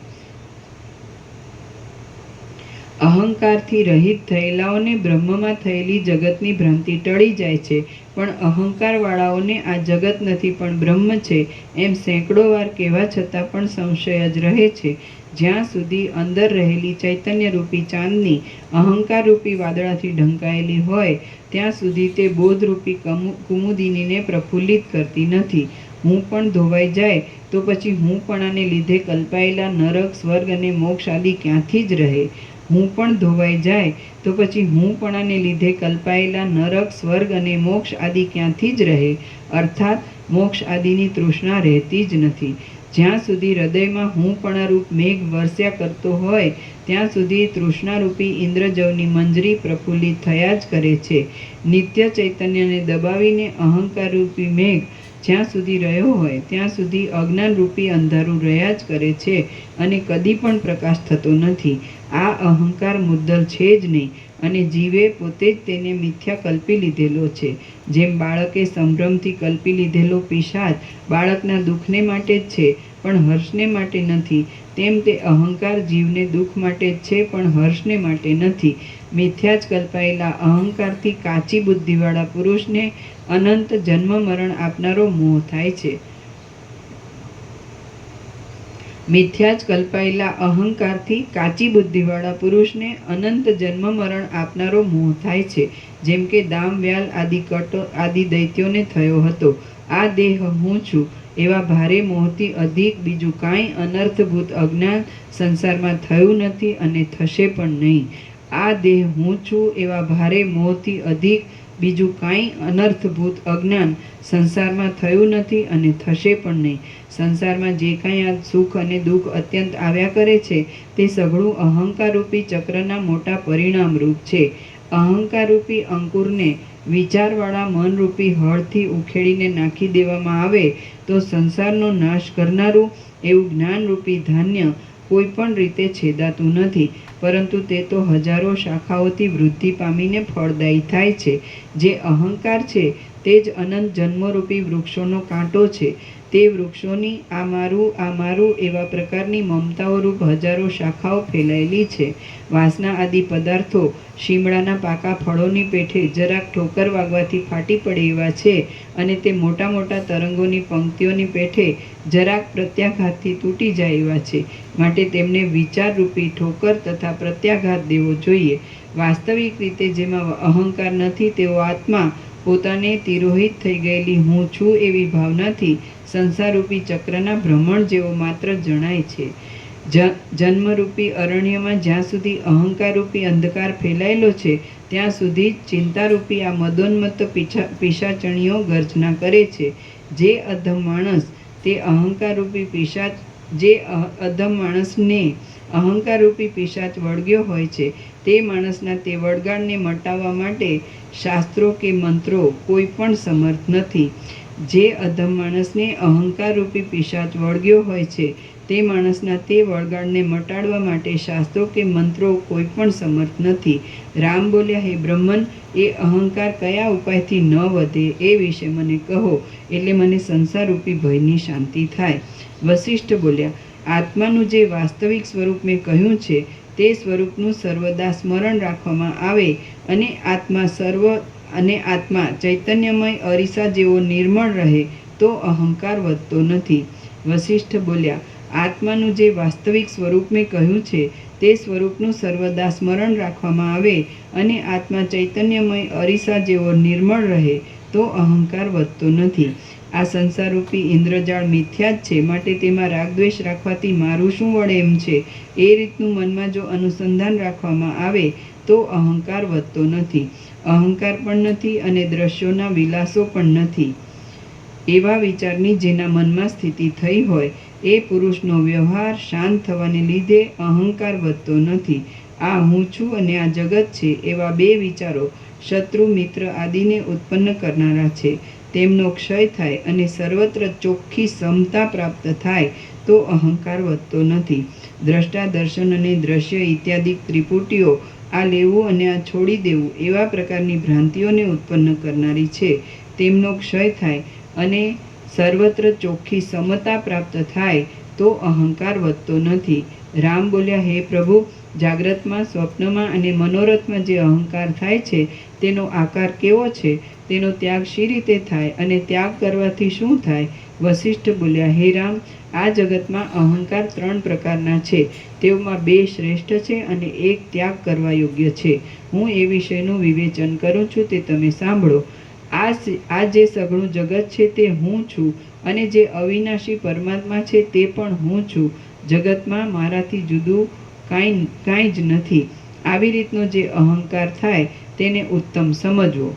અહંકારથી રહિત થયેલાઓને બ્રહ્મમાં થયેલી જગતની ભ્રાંતિ ટળી જાય છે. પણ અહંકારવાળાઓને આ જગત નથી પણ બ્રહ્મ છે એમ સેંકડો વાર કહેવા છતાં પણ સંશય જ રહે છે. જ્યાં સુધી અંદર રહેલી ચૈતન્યરૂપી ચાંદની અહંકારરૂપી વાદળાથી ઢંકાયેલી હોય ત્યાં સુધી તે બોધરૂપી કુમુદિનીને પ્રફુલ્લિત કરતી નથી. હું પણ ધોવાઈ જાય તો પછી હુંપણાને લીધે કલ્પાયેલા નરક, સ્વર્ગ અને મોક્ષ આદિ ક્યાંથી જ રહે? હું પણ ધોવાઈ જાય તો પછી હુંપણાને લીધે કલ્પાયેલા નરક, સ્વર્ગ અને મોક્ષ આદિ ક્યાંથી જ રહે? અર્થાત મોક્ષ આદિની તૃષ્ણા રહેતી જ નથી. જ્યાં સુધી હૃદયમાં હુંપણારૂપ મેઘ વરસ્યા કરતો હોય ત્યાં સુધી તૃષ્ણારૂપી ઇન્દ્રજવની મંજરી પ્રફુલ્લિત થયા જ કરે છે. નિત્ય ચૈતન્યને દબાવીને અહંકારરૂપી મેઘ જ્યાં સુધી રહ્યો હોય ત્યાં સુધી અજ્ઞાનરૂપી અંધારું રહ્યા જ કરે છે અને કદી પણ પ્રકાશ થતો નથી. આ અહંકાર મુદ્દલ છે જ નહીં અને જીવે પોતે જ તેને મિથ્યા કલ્પી લીધેલો છે. જેમ બાળકે સંભ્રમથી કલ્પી લીધેલો પિશાચ બાળકના દુઃખને માટે જ છે પણ હર્ષને માટે નથી, તેમ તે અહંકાર જીવને દુઃખ માટે જ છે પણ હર્ષને માટે નથી. મિથ્યા જ કલ્પાયેલા અહંકારથી કાચી બુદ્ધિવાળા પુરુષને અનંત જન્મ મરણ આપનારો મોહ થાય છે. મિથ્યા જ કલ્પાયેલા અહંકારથી કાચી બુદ્ધિવાળા પુરુષને અનંત જન્મ મરણ આપનારો મોહ થાય છે. જેમ કે દામ, વ્યાલ આદિ દૈત્યોને થયો હતો. આ દેહ હું છું એવા ભારે મોહથી અધિક બીજું કાંઈ અનર્થભૂત અજ્ઞાન સંસારમાં થયું નથી અને થશે પણ નહીં. આ દેહ હું છું એવા ભારે મોહથી અધિક બીજું કાંઈ અનર્થભૂત અજ્ઞાન સંસારમાં થયું નથી અને થશે પણ નહીં. સંસારમાં જે કાંઈ આ સુખ અને દુઃખ અત્યંત આવ્યા કરે છે તે સઘળું અહંકારરૂપી ચક્રના મોટા પરિણામરૂપ છે. અહંકારરૂપી અંકુરને વિચારવાળા મનરૂપી હળથી ઉખેડીને નાખી દેવામાં આવે તો સંસારનો નાશ કરનારું એવું જ્ઞાનરૂપી ધાન્ય કોઈ પણ રીતે છેદાતું નથી, પરંતુ તે તો હજારો શાખાઓથી વૃદ્ધિ પામીને ફળદાયી થાય છે. જે અહંકાર છે તે જ અનંત જન્મરૂપી વૃક્ષોનો કાંટો છે. તે વૃક્ષોની આ મારું એવા પ્રકારની મમતાઓરૂપ હજારો શાખાઓ ફેલાયેલી છે. વાસના આદિ પદાર્થો શીમળાના પાકા ફળોની પેઠે જરાક ઠોકર વાગવાથી ફાટી પડે એવા છે, અને તે મોટા મોટા તરંગોની પંક્તિઓની પેઠે જરાક પ્રત્યાઘાતથી તૂટી જાય એવા છે. માટે તેમને વિચારરૂપી ઠોકર તથા પ્રત્યાઘાત દેવો જોઈએ. વાસ્તવિક રીતે જેમાં અહંકાર નથી તેવો આત્મા પોતાને તિરોહિત થઈ ગયેલી હું છું એવી ભાવનાથી સંસારરૂપી ચક્રના ભ્રમણ જેવો માત્ર જણાય છે. જન્મરૂપી અરણ્યમાં જ્યાં સુધી અહંકારરૂપી અંધકાર ફેલાયેલો છે ત્યાં સુધી જ ચિંતારૂપી આ મદોન્મત્ત પિશાચણીઓ ગર્જના કરે છે. જે અધમ માણસને અહંકારરૂપી પિશાચ વળગ્યો હોય છે તે માણસના તે વળગાડને મટાવવા માટે શાસ્ત્રો કે મંત્રો કોઈ પણ સમર્થ નથી. જે અધમ માણસને અહંકારરૂપી પિશાચ વળગ્યો હોય છે તે માણસના તે વળગાડને મટાડવા માટે શાસ્ત્રો કે મંત્રો કોઈ પણ સમર્થ નથી. રામ બોલ્યા, હે બ્રહ્મન, એ અહંકાર કયા ઉપાયથી ન વધે એ વિશે મને કહો, એટલે મને સંસારરૂપી ભયની શાંતિ થાય. વસિષ્ઠ બોલ્યા, આત્માનું જે વાસ્તવિક સ્વરૂપ મેં કહ્યું છે તે સ્વરૂપનું સર્વદા સ્મરણ રાખવામાં આવે અને આત્મા ચૈતન્યમય અરીસા જેવો નિર્મળ રહે તો અહંકાર વધતો નથી. વસિષ્ઠ બોલ્યા, આત્માનું જે વાસ્તવિક સ્વરૂપ મેં કહ્યું છે તે સ્વરૂપનું સર્વદા સ્મરણ રાખવામાં આવે અને આત્મા ચૈતન્યમય અરીસા જેવો નિર્મળ રહે તો અહંકાર વધતો નથી. આ સંસારરૂપી ઇન્દ્રજાળ મિથ્યા જ છે, માટે તેમાં રાગદ્વેષ રાખવાથી મારું શું વળે એમ છે. એ રીતનું મનમાં જો અનુસંધાન રાખવામાં આવે તો અહંકાર વધતો નથી. અહંકાર પણ નથી અને દ્રશ્યોના વિલાસો પણ નથી. એવા વિચારની જેના મનમાં સ્થિતિ થઈ હોય એ પુરુષનો વ્યવહાર શાંત થવાને લીધે અહંકાર વધતો નથી. આ હું છું અને આ જગત છે એવા બે વિચારો શત્રુ મિત્ર આદિને ઉત્પન્ન કરનારા છે. તેમનો ક્ષય થાય અને સર્વત્ર ચોખ્ખી સમતા પ્રાપ્ત થાય તો અહંકાર વધતો નથી. દ્રષ્ટા, દર્શન અને દ્રશ્ય ઇત્યાદિ ત્રિપુટીઓ આ લેવું અને આ છોડી દેવું એવા પ્રકારની ભ્રાંતિઓને ઉત્પન્ન કરનારી છે. તેમનો ક્ષય થાય અને સર્વત્ર ચોખ્ખી સમતા પ્રાપ્ત થાય તો અહંકાર વધતો નથી. રામ બોલ્યા, હે પ્રભુ, જાગ્રતમાં, સ્વપ્નમાં અને મનોરથમાં જે અહંકાર થાય છે તેનો આકાર કેવો છે? તેનો ત્યાગ શી રીતે થાય અને ત્યાગ કરવાથી શું થાય? વસિષ્ઠ બોલ્યા, હે રામ, આ જગતમાં અહંકાર 3 પ્રકારના છે. તેઓમાં 2 શ્રેષ્ઠ છે અને 1 ત્યાગ કરવા યોગ્ય છે. હું એ વિષયનું વિવેચન કરું છું તે તમે સાંભળો. આ જે સઘળું જગત છે તે હું છું અને જે અવિનાશી પરમાત્મા છે તે પણ હું છું. જગતમાં મારાથી જુદું કાંઈ જ નથી. આવી રીતનો જે અહંકાર થાય તેને ઉત્તમ સમજવો.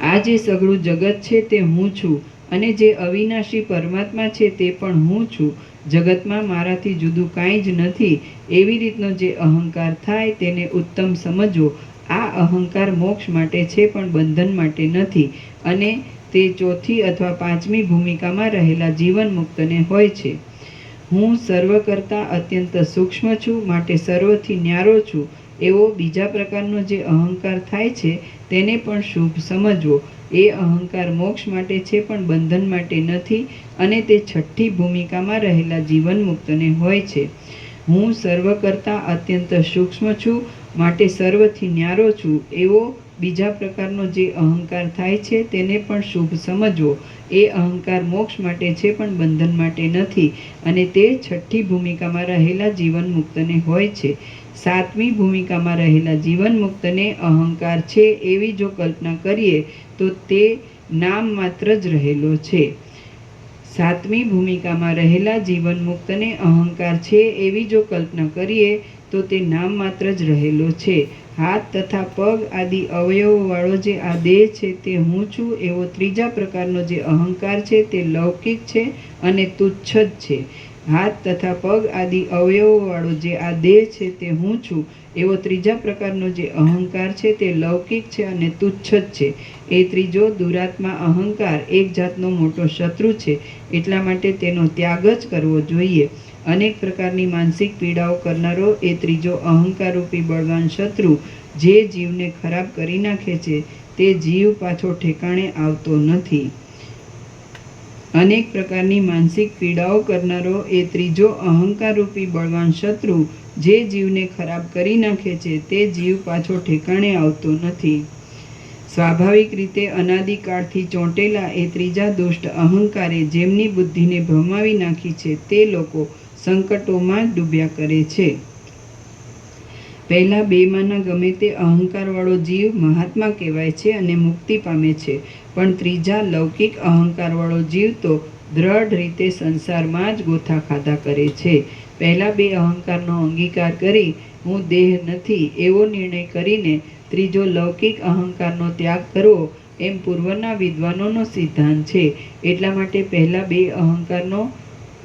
આ જે સઘળું જગત છે તે હું છું અને જે અવિનાશી પરમાત્મા છે તે પણ હું છું. જગતમાં મારાથી જુદું કાંઈ જ નથી. એવી રીતનો જે અહંકાર થાય તેને ઉત્તમ સમજવો. આ અહંકાર મોક્ષ માટે છે પણ બંધન માટે નથી, અને તે 4થી અથવા 5મી ભૂમિકામાં રહેલા જીવન મુક્તને હોય છે. હું સર્વ કરતાં અત્યંત સૂક્ષ્મ છું, માટે સર્વથી ન્યારો છું એવો બીજા પ્રકારનો જે અહંકાર થાય છે તેને પણ શુભ સમજવો. એ અહંકાર મોક્ષ માટે છે પણ બંધન માટે નથી, અને તે 6ઠ્ઠી ભૂમિકામાં રહેલા જીવન મુક્તને હોય છે. હું સર્વ કરતાં અત્યંત સૂક્ષ્મ છું, માટે સર્વથી ન્યારો છું એવો બીજા પ્રકારનો જે અહંકાર થાય છે તેને પણ શુભ સમજવો. એ અહંકાર મોક્ષ માટે છે પણ બંધન માટે નથી, અને તે 6ઠ્ઠી ભૂમિકામાં રહેલા જીવન મુક્તને હોય છે. 7મી ભૂમિકામાં રહેલા જીવન મુક્તને અહંકાર છે એવી જો કલ્પના કરીએ તો તે નામ માત્ર જ રહેલો છે. 7મી ભૂમિકામાં રહેલા જીવન મુક્તને અહંકાર છે એવી જો કલ્પના કરીએ તો તો તે નામ માત્ર જ રહેલો છે. હાથ તથા પગ આદિ અવયવોવાળો જે આ દેહ છે તે હું છું એવો ત્રીજા પ્રકારનો જે અહંકાર છે તે લૌકિક છે અને તુચ્છ જ છે. હાથ તથા પગ આદિ અવયવોવાળો જે આ દેહ છે તે હું છું એવો ત્રીજા પ્રકારનો જે અહંકાર છે તે લૌકિક છે અને તુચ્છ જ છે. એ ત્રીજો દુરાત્મા અહંકાર એક જાતનો મોટો શત્રુ છે, એટલા માટે તેનો ત્યાગ જ કરવો જોઈએ. અનેક પ્રકારની માનસિક પીડાઓ કરનારો એ ત્રીજો અહંકારરૂપી બળવાન શત્રુ જે જીવને ખરાબ કરી નાખે છે તે જીવ પાછો ઠેકાણે આવતો નથી. અનેક પ્રકારની માનસિક પીડાઓ કરનારો એ ત્રીજો અહંકારરૂપી બળવાન શત્રુ જે જીવને ખરાબ કરી નાખે છે તે જીવ પાછો ઠેકાણે આવતો નથી. સ્વાભાવિક રીતે અનાદિકાળથી ચોંટેલા એ ત્રીજા દુષ્ટ અહંકારે જેમની બુદ્ધિને ભમાવી નાખી છે તે લોકો સંકટોમાં જ ડૂબ્યા કરે છે. પહેલા બેમાંના ગમે તે અહંકારવાળો જીવ મહાત્મા કહેવાય છે અને મુક્તિ પામે છે, પણ ત્રીજા લૌકિક અહંકારવાળો જીવ તો દ્રઢ રીતે સંસારમાં જ ગોથા ખાધા કરે છે. પહેલા બે અહંકારનો અંગીકાર કરી હું દેહ નથી એવો નિર્ણય કરીને ત્રીજો લૌકિક અહંકારનો ત્યાગ કરવો એમ પૂર્વના વિદ્વાનોનો સિદ્ધાંત છે. એટલા માટે પહેલા બે અહંકારનો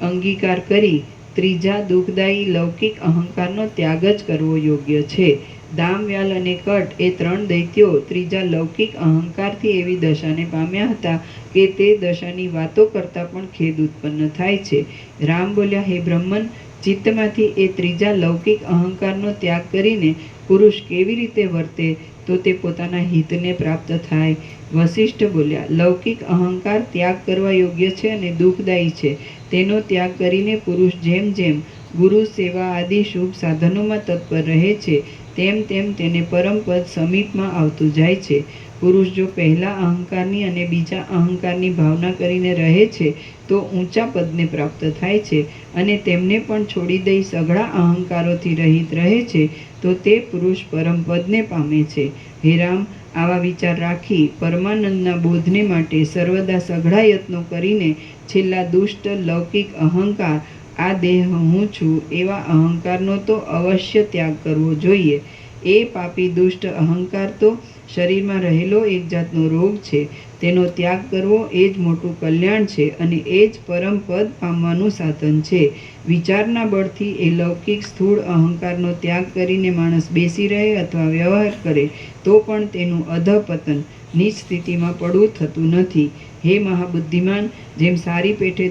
અંગીકાર કરી ત્રીજા દુઃખદાયી લૌકિક અહંકારનો ત્યાગ જ કરવો યોગ્ય છે. દામ, વ્યાલ અને કટ એ ત્રણ દૈત્યો ત્રીજા લૌકિક અહંકારથી એવી દશાને પામ્યા હતા કે તે દશાની વાતો કરતાં પણ ખેદ ઉત્પન્ન થાય છે. રામ બોલ્યા, હે બ્રહ્મન, ચિત્તમાંથી એ ત્રીજા લૌકિક અહંકારનો ત્યાગ કરીને પુરુષ કેવી રીતે વર્તે તો તે પોતાના હિતને પ્રાપ્ત થાય? વસિષ્ઠ બોલ્યા, લૌકિક અહંકાર ત્યાગ કરવા યોગ્ય છે અને દુઃખદાયી છે. તેનો ત્યાગ કરીને પુરુષ જેમ જેમ ગુરુ સેવા આદિ શુભ સાધનોમાં તત્પર રહે છે તેમ તેમ તેને પરમપદ સમીપમાં આવતું જાય છે. પુરુષ જો પહેલા અહંકારની અને બીજા અહંકારની ભાવના કરીને રહે છે તો ઊંચા પદને પ્રાપ્ત થાય છે, અને તેમને પણ છોડી દઈ સઘળા અહંકારોથી રહિત રહે છે તો તે પુરુષ પરમપદને પામે છે. હે રામ, આવા વિચાર રાખી પરમાનંદના બોધને માટે સર્વદા સઘળા યત્નો કરીને છેલ્લા દુષ્ટ લૌકિક અહંકાર, આ દેહ હું છું એવા અહંકારનો તો અવશ્ય ત્યાગ કરવો જોઈએ. એ પાપી દુષ્ટ અહંકાર તો શરીરમાં રહેલો એક જાતનો રોગ છે. તેનો ત્યાગ કરવો એ જ મોટું કલ્યાણ છે અને એ જ પરમ પદ પામવાનું સાધન છે. વિચારના બળથી એ લૌકિક સ્થૂળ અહંકારનો ત્યાગ કરીને માણસ બેસી રહે અથવા વ્યવહાર કરે તો પણ તેનું અધઃપતન નીચ સ્થિતિમાં પડવું થતું નથી. હે મહાબુદ્ધિમાન, જેમ સારી પેઠે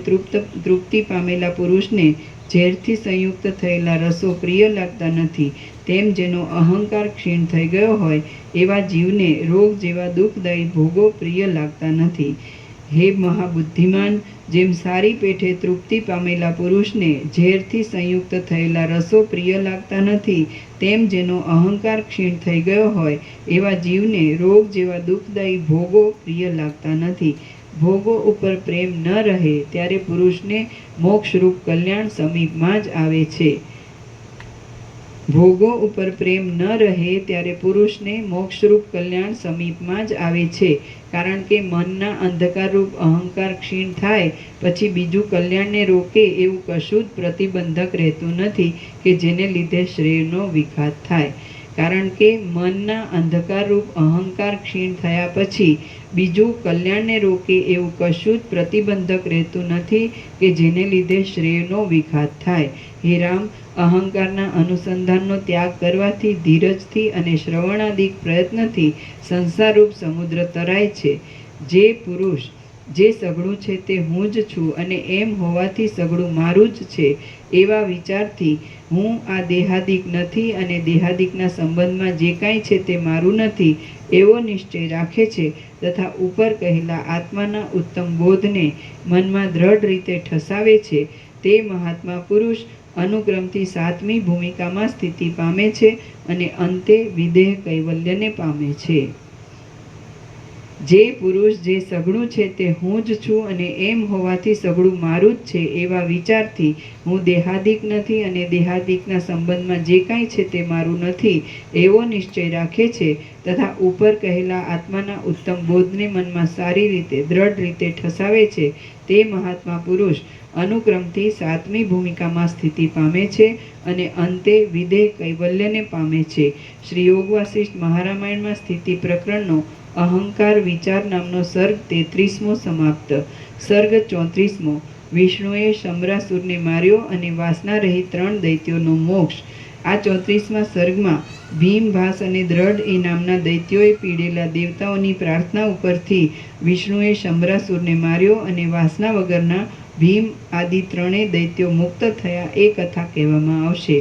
તૃપ્તિ પામેલા પુરુષને ઝેરથી સંયુક્ત થયેલા રસો પ્રિય લાગતા નથી, તેમ જેનો અહંકાર ક્ષીણ થઈ ગયો હોય એવા જીવને રોગ જેવા દુઃખદાયી ભોગો પ્રિય લાગતા નથી. હે મહાબુદ્ધિમાન, જેમ સારી પેઠે તૃપ્તિ પામેલા પુરુષને ઝેરથી સંયુક્ત થયેલા રસો પ્રિય લાગતા નથી, તેમ જેનો અહંકાર ક્ષીણ થઈ ગયો હોય એવા જીવને રોગ જેવા દુઃખદાયી ભોગો પ્રિય લાગતા નથી. ભોગો ઉપર પ્રેમ ન રહે ત્યારે પુરુષને મોક્ષરૂપ કલ્યાણ સમીપમાં જ આવે છે. ભોગો ઉપર પ્રેમ ન રહે ત્યારે પુરુષને મોક્ષરૂપ કલ્યાણ સમીપમાં જ આવે છે. કારણ કે મનના અંધકારરૂપ અહંકાર ક્ષીણ થાય પછી બીજું કલ્યાણને રોકે એવું કશું જ પ્રતિબંધક રહેતું નથી કે જેને લીધે શ્રેયનો વિઘાત થાય. કારણ કે મનના અંધકારરૂપ અહંકાર ક્ષીણ થયા પછી બીજું કલ્યાણને રોકે એવું કશું જ પ્રતિબંધક રહેતું નથી કે જેને લીધે શ્રેયનો વિઘાત થાય. હે રામ, અહંકારના અનુસંધાનનો ત્યાગ કરવાથી ધીરજથી અને શ્રવણાદિક પ્રયત્નથી સંસારરૂપ સમુદ્ર તરાય છે. જે પુરુષ જે સઘળું છે તે હું જ છું અને એમ હોવાથી સઘળું મારું જ છે એવા વિચારથી હું આ દેહાદિક નથી અને દેહાદિકના સંબંધમાં જે કાંઈ છે તે મારું નથી એવો નિશ્ચય રાખે છે તથા ઉપર કહેલા આત્માના ઉત્તમ બોધને મનમાં દ્રઢ રીતે ઠસાવે છે, તે મહાત્મા પુરુષ અનુક્રમથી સાતમી ભૂમિકામાં સ્થિતિ પામે છે અને અંતે વિદેહ કૈવલ્યને પામે છે. જે પુરુષ જે સઘળું છે તે હું જ છું અને એમ હોવાથી સઘળું મારું જ છે એવા વિચારથી હું દેહાદિક નથી અને દેહાદિકના સંબંધમાં જે કાંઈ છે તે મારું નથી એવો નિશ્ચય રાખે છે તથા ઉપર કહેલા આત્માના ઉત્તમ બોધને મનમાં સારી રીતે દ્રઢ રીતે ઠસાવે છે તે મહાત્મા પુરુષ અનુક્રમથી સાતમી ભૂમિકામાં સ્થિતિ પામે છે અને અંતે વિદેહ કૈવલ્યને પામે છે. શ્રી યોગ વાસિષ્ઠ મહારામાયણમાં સ્થિતિ પ્રકરણનો અહંકાર વિચાર નામનો સર્ગ 33મો સમાપ્ત. સર્ગ 34મો. વિષ્ણુએ શંભરાસુરને માર્યો અને વાસના રહિત 3 દૈત્યોનો મોક્ષ. આ 34મા સર્ગમાં ભીમ, ભાસ અને દ્રઢ એ નામના દૈત્યોએ પીડેલા દેવતાઓની પ્રાર્થના ઉપરથી વિષ્ણુએ શંભરાસુરને માર્યો અને વાસના વગરના ભીમ આદિ 3 દૈત્યો મુક્ત થયા એ કથા કહેવામાં આવશે.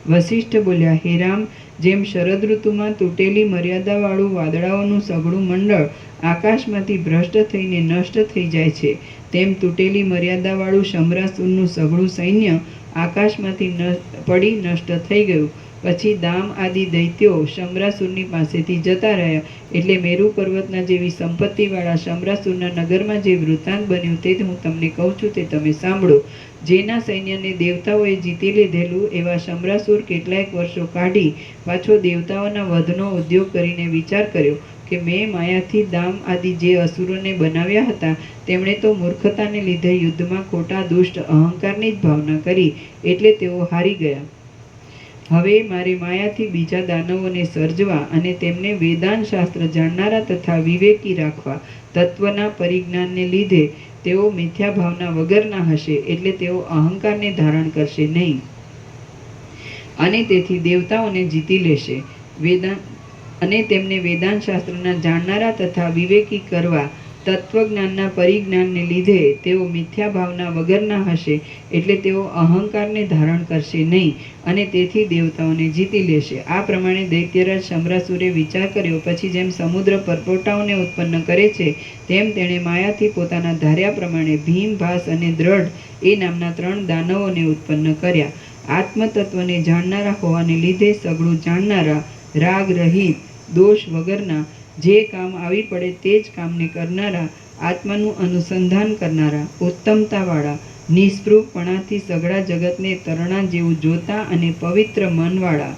વસિષ્ઠ બોલ્યા, હે રામ, જેમ શરદ ઋતુમાં તૂટેલી મર્યાદાવાળું વાદળાઓનું સઘળું મંડળ આકાશમાંથી ભ્રષ્ટ થઈને નષ્ટ થઈ જાય છે, તેમ તૂટેલી મર્યાદાવાળું શંભરાસુરનું સઘળું સૈન્ય આકાશમાંથી પડી નષ્ટ થઈ ગયું. પછી દામ આદિ દૈત્યો શંભરાસુરની પાસેથી જતા રહ્યા. એટલે મેરુ પર્વતના જેવી સંપત્તિવાળા શંભરાસુરના નગરમાં જે વૃત્તાંત બન્યું તે હું તમને કહું છું, તે તમે સાંભળો. જેના સૈન્યને દેવતાઓએ જીતી લીધેલું એવા શંભરાસુર કેટલાયક વર્ષો કાઢી પાછો દેવતાઓના વધનો ઉદ્યોગ કરીને વિચાર કર્યો કે મેં માયાથી દામ આદિ જે અસુરોને બનાવ્યા હતા તેમણે તો મૂર્ખતાને લીધે યુદ્ધમાં ખોટા દુષ્ટ અહંકારની જ ભાવના કરી, એટલે તેઓ હારી ગયા. હવે મારે માયાથી બીજા દાનવોને સર્જવા અને તેમને વેદાંત શાસ્ત્ર જાણનારા તથા વિવેકી રાખવા. તત્વના પરિજ્ઞાનને લીધે તેઓ મિથ્યા ભાવના વગરના હશે, એટલે તેઓ અહંકારને ધારણ કરશે નહીં અને તેથી દેવતાઓને જીતી લેશે. અને તેમને વેદાંત શાસ્ત્રના જાણનારા તથા વિવેકી કરવા. તત્વજ્ઞાનના પરિજ્ઞાનને લીધે તેઓ મિથ્યા ભાવના વગરના હશે, એટલે તેઓ અહંકારને ધારણ કરશે નહીં અને તેથી દેવતાઓને જીતી લેશે. આ પ્રમાણે દૈત્યરાજ શંભરાસુરે વિચાર કર્યો. પછી જેમ સમુદ્ર પરપોટાઓને ઉત્પન્ન કરે છે તેમ તેણે માયાથી પોતાના ધાર્યા પ્રમાણે ભીમ, ભાસ અને દ્રઢ એ નામના 3 દાનવોને ઉત્પન્ન કર્યા. આત્મતત્વને જાણનારા હોવાને લીધે સઘળું જાણનારા, રાગ રહિત, દોષ વગરના, જે કામ આવી પડે તે જ કામને કરનારા, આત્માનું અનુસંધાન કરનારા, ઉત્તમતાવાળા, નિસ્પૃહપણાથી સઘળા જગતને તરણા જેવું જોતા અને પવિત્ર મનવાળા,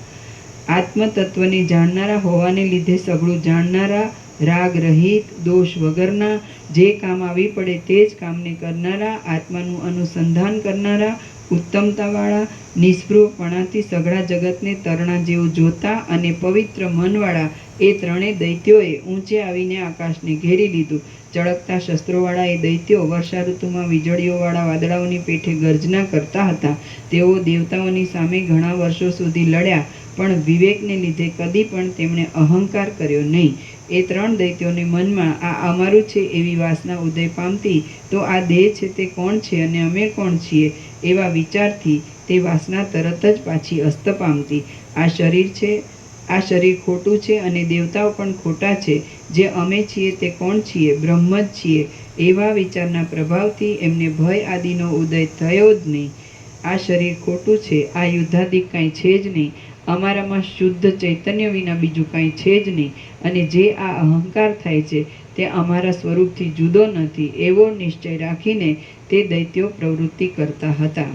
આત્મતત્વને જાણનારા હોવાને લીધે સઘળું જાણનારા, રાગ રહિત, દોષ વગરના, જે કામ આવી પડે તે જ કામને કરનારા, આત્માનું અનુસંધાન કરનારા, ઉત્તમતાવાળા, નિસ્પૃહપણાથી સઘળા જગતને તરણા જેવું જોતા અને પવિત્ર મનવાળા એ 3 દૈત્યોએ ઊંચે આવીને આકાશને ઘેરી લીધું. ચળકતા શસ્ત્રોવાળા એ દૈત્યો વર્ષા ઋતુમાં વીજળીઓવાળા વાદળાઓની પેઠે ગર્જના કરતા હતા. તેઓ દેવતાઓની સામે ઘણા વર્ષો સુધી લડ્યા, પણ વિવેકને લીધે કદી પણ તેમણે અહંકાર કર્યો નહીં. એ 3 દૈત્યોને મનમાં આ અમારું છે એવી વાસના ઉદય પામતી, તો આ દેહ છે તે કોણ છે અને અમે કોણ છીએ એવા વિચારથી તે વાસના તરત જ પાછી અસ્ત પામતી. આ શરીર ખોટું છે અને દેવતાઓ પણ ખોટા છે. જે અમે છીએ તે કોણ છીએ? બ્રહ્મ જ છીએ એવા વિચારના પ્રભાવથી એમને ભય આદિનો ઉદય થયો જ નહીં. આ શરીર ખોટું છે, આ યુદ્ધાદિક કાંઈ છે જ નહીં, અમારામાં શુદ્ધ ચૈતન્ય વિના બીજું કાંઈ છે જ નહીં, અને જે આ અહંકાર થાય છે તે અમારા સ્વરૂપથી જુદો નથી એવો નિશ્ચય રાખીને તે દૈત્યો પ્રવૃત્તિ કરતા હતા.